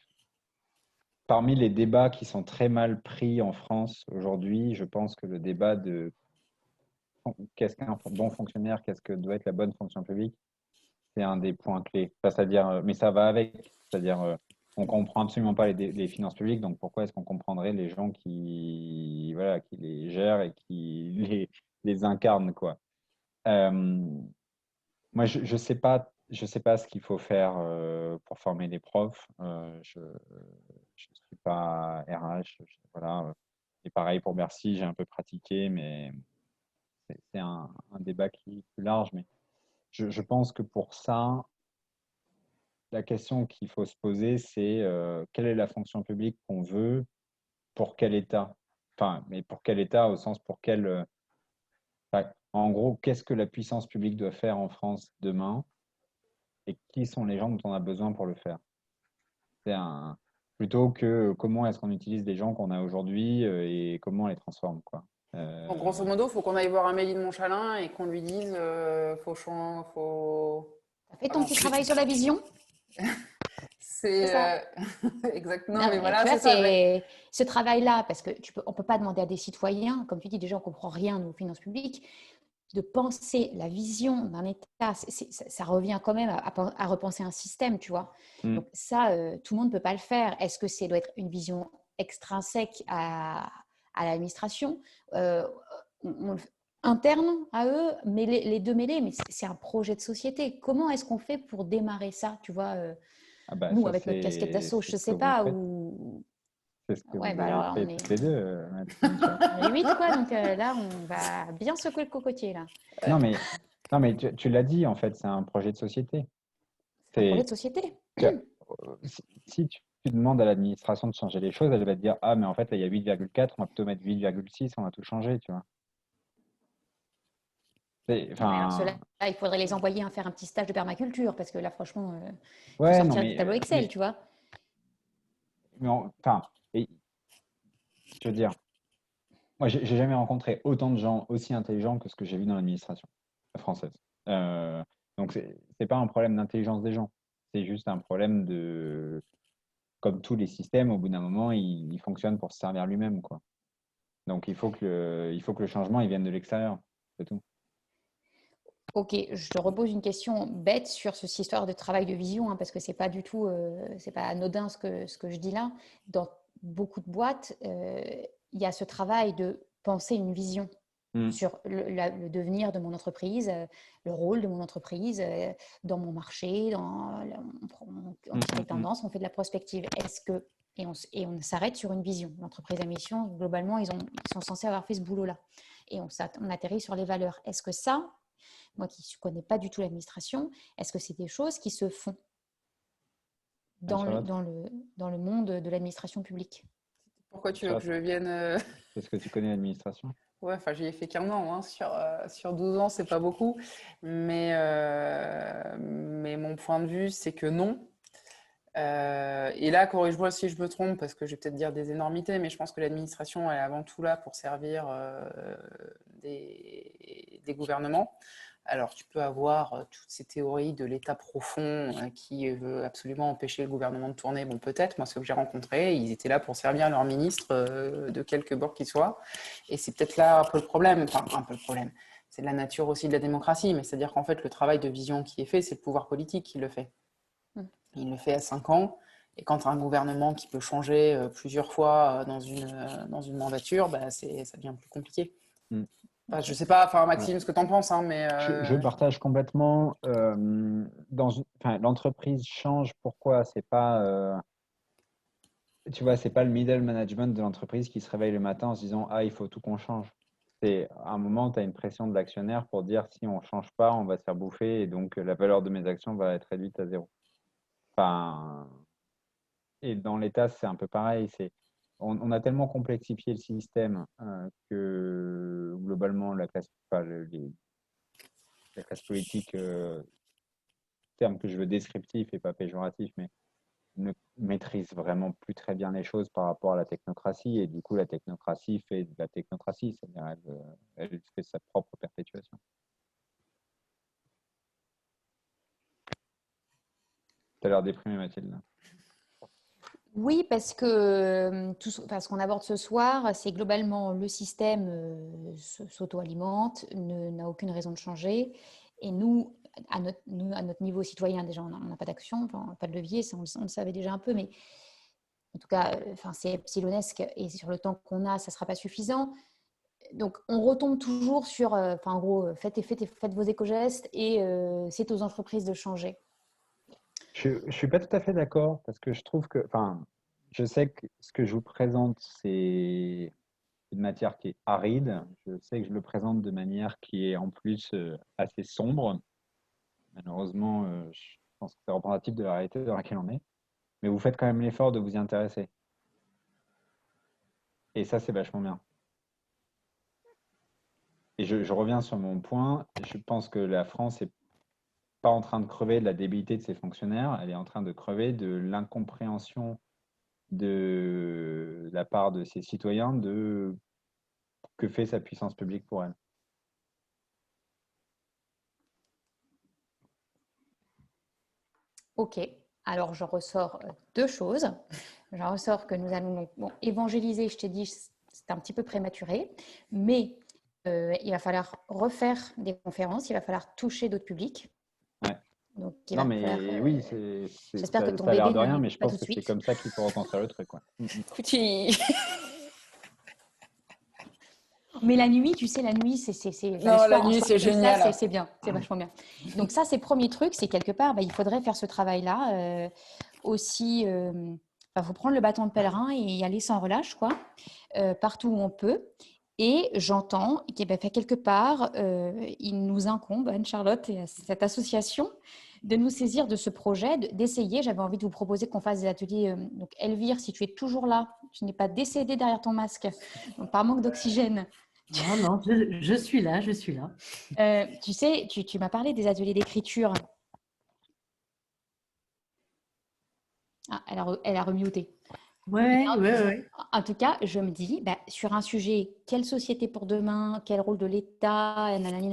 parmi les débats qui sont très mal pris en France aujourd'hui, je pense que le débat de qu'est-ce qu'un bon fonctionnaire, qu'est-ce que doit être la bonne fonction publique, c'est un des points clés. Enfin, c'est-à-dire, mais ça va avec. C'est-à-dire, on comprend absolument pas les finances publiques, donc pourquoi est-ce qu'on comprendrait les gens qui, voilà, qui les gèrent et qui les incarnent, quoi. Euh, Moi, je sais pas ce qu'il faut faire pour former les profs. Je suis pas RH, voilà. Et pareil pour Bercy, j'ai un peu pratiqué, mais c'est un débat qui est plus large. Mais je pense que pour ça, la question qu'il faut se poser, c'est quelle est la fonction publique qu'on veut, pour quel État? Enfin, mais pour quel État au sens pour quel. Enfin, en gros, qu'est-ce que la puissance publique doit faire en France demain et qui sont les gens dont on a besoin pour le faire? C'est un... Plutôt que comment est-ce qu'on utilise des gens qu'on a aujourd'hui et comment on les transforme, quoi. Donc, grosso modo, il faut qu'on aille voir Amélie de Montchalin et qu'on lui dise faut... Tu as fait ton Pardon. petit travail sur la vision? C'est C'est ça. exactement, Non, mais mais voilà, tu vois, c'est ça. c'est ce travail-là, parce que on ne peut pas demander à des citoyens, comme tu dis, déjà, on ne comprend rien aux finances publiques, de penser la vision d'un État. Ça revient quand même à repenser un système, tu vois. Mm. Donc ça, tout le monde ne peut pas le faire. Est-ce que c'est doit être une vision extrinsèque à l'administration, on- interne à eux, mais les deux mêlés, mais c'est un projet de société. Comment est-ce qu'on fait pour démarrer ça, tu vois, Ah bah nous, ça, avec notre casquette d'asso, c'est je ce que sais vous pas, faites. ou... C'est ce que Ouais, vous bah avez alors là, fait toutes les deux, Maître Michel. on est 8, quoi, donc là, on va bien secouer le cocotier, là. Non, mais, non, mais tu l'as dit, en fait, c'est un projet de société. C'est un projet C'est, de société. si tu demandes à l'administration de changer les choses, elle va te dire, ah, mais en fait, là, il y a 8,4, on va plutôt mettre 8,6, on va tout changer, tu vois. Ouais, alors Enfin, ceux-là, il faudrait les envoyer faire un petit stage de permaculture, parce que là, franchement, il faut ouais, non, sortir des tableaux Excel, mais, tu vois. enfin, et, je veux dire, moi, j'ai jamais rencontré autant de gens aussi intelligents que ce que j'ai vu dans l'administration française. Euh, donc, c'est pas un problème d'intelligence des gens. C'est juste un problème de, comme tous les systèmes, au bout d'un moment, il fonctionne pour se servir lui-même, quoi. Donc, il faut que le changement, il vienne de l'extérieur. C'est tout. Ok, je te repose une question bête sur cette histoire de travail de vision, hein, parce que c'est pas du tout, c'est pas anodin ce que je dis là. Dans beaucoup de boîtes, il y a ce travail de penser une vision Mm, sur le devenir de mon entreprise, le rôle de mon entreprise dans mon marché, on mm, tire les mm, mm. tendances, on fait de la prospective. Est-ce que et on s'arrête sur une vision. L'entreprise à mission, globalement, ils sont censés avoir fait ce boulot-là. Et on atterrit sur les valeurs. Est-ce que ça, moi qui ne connais pas du tout l'administration, est-ce que c'est des choses qui se font dans le, Charlotte, dans le, dans le monde de l'administration publique? Pourquoi tu veux que Charlotte, je vienne est-ce que tu connais l'administration? Ouais, enfin, j'y ai fait qu'un an, hein. Sur 12 ans, c'est pas beaucoup. Mais mon point de vue, c'est que non. Et là, corrige-moi si je me trompe, parce que je vais peut-être dire des énormités, mais je pense que l'administration est avant tout là pour servir des gouvernements. Alors, tu peux avoir toutes ces théories de l'État profond qui veut absolument empêcher le gouvernement de tourner. Bon, peut-être, moi, ceux que j'ai rencontrés, ils étaient là pour servir leur ministre de quelque bord qu'il soit. Et c'est peut-être là un peu le problème, enfin, un peu le problème. C'est de la nature aussi de la démocratie, mais c'est-à-dire qu'en fait, le travail de vision qui est fait, c'est le pouvoir politique qui le fait. Mm. Il le fait à 5 ans. Et quand tu as un gouvernement qui peut changer plusieurs fois dans une mandature, bah, ça devient plus compliqué. Mm, Enfin, je sais pas, enfin, ouais. Maxime, ce que tu en penses, hein, mais Je partage complètement. Enfin, l'entreprise change. Pourquoi? C'est pas, tu vois, c'est pas le middle management de l'entreprise qui se réveille le matin en se disant, ah, il faut tout qu'on change. C'est à un moment, tu as une pression de l'actionnaire pour dire, si on change pas, on va se faire bouffer et donc la valeur de mes actions va être réduite à zéro. Enfin, et dans l'État, c'est un peu pareil. on a tellement complexifié le système que globalement, la classe politique, terme que je veux descriptif et pas péjoratif, mais ne maîtrise vraiment plus très bien les choses par rapport à la technocratie. Et du coup, la technocratie fait de la technocratie, c'est-à-dire elle fait sa propre perpétuation. Tu as l'air déprimé, Mathilde. Oui, parce que ce qu'on aborde ce soir, c'est globalement le système s'auto-alimente, n'a aucune raison de changer. Et nous, à notre niveau citoyen, déjà, on n'a pas d'action, pas de levier, ça, on le savait déjà un peu, mais en tout cas, c'est epsilonesque et sur le temps qu'on a, ça ne sera pas suffisant. Donc, on retombe toujours sur, en gros, faites vos éco-gestes et c'est aux entreprises de changer. Je suis pas tout à fait d'accord parce que je trouve que, je sais que ce que je vous présente, c'est une matière qui est aride. Je sais que je le présente de manière qui est en plus assez sombre. Malheureusement, je pense que c'est représentatif de la réalité dans laquelle on est. Mais vous faites quand même l'effort de vous y intéresser. Et ça, c'est vachement bien. Et je reviens sur mon point. Je pense que la France n'est pas en train de crever de la débilité de ses fonctionnaires. Elle est en train de crever de l'incompréhension de la part de ses citoyens de que fait sa puissance publique pour elle. Ok, alors je ressors deux choses. Je ressors que nous allons évangéliser, je t'ai dit, c'est un petit peu prématuré, mais il va falloir refaire des conférences, il va falloir toucher d'autres publics. Ouais. Donc, non, mais falloir, oui, j'espère que ton ça a l'air bébé de rien, n'arrive mais je pas pense tout de que c'est suite. comme ça qu'il faut reconstruire le truc. Quoi. Mais la nuit, tu sais, la nuit, Non, la nuit, c'est génial. C'est bien, c'est vachement bien. Donc ça, c'est le premier truc, c'est quelque part, il faudrait faire ce travail-là. Aussi, faut prendre le bâton de pèlerin et y aller sans relâche, quoi, partout où on peut. Et j'entends quelque part, il nous incombe, Anne-Charlotte et à cette association, de nous saisir de ce projet, d'essayer. J'avais envie de vous proposer qu'on fasse des ateliers. Donc, Elvire, si tu es toujours là, tu n'es pas décédée derrière ton masque, donc par manque d'oxygène. Non, je suis là, je suis là. Tu sais, tu m'as parlé des ateliers d'écriture. Ah, elle a remuté. Ouais. En tout cas, je me dis, sur un sujet, quelle société pour demain, quel rôle de l'État,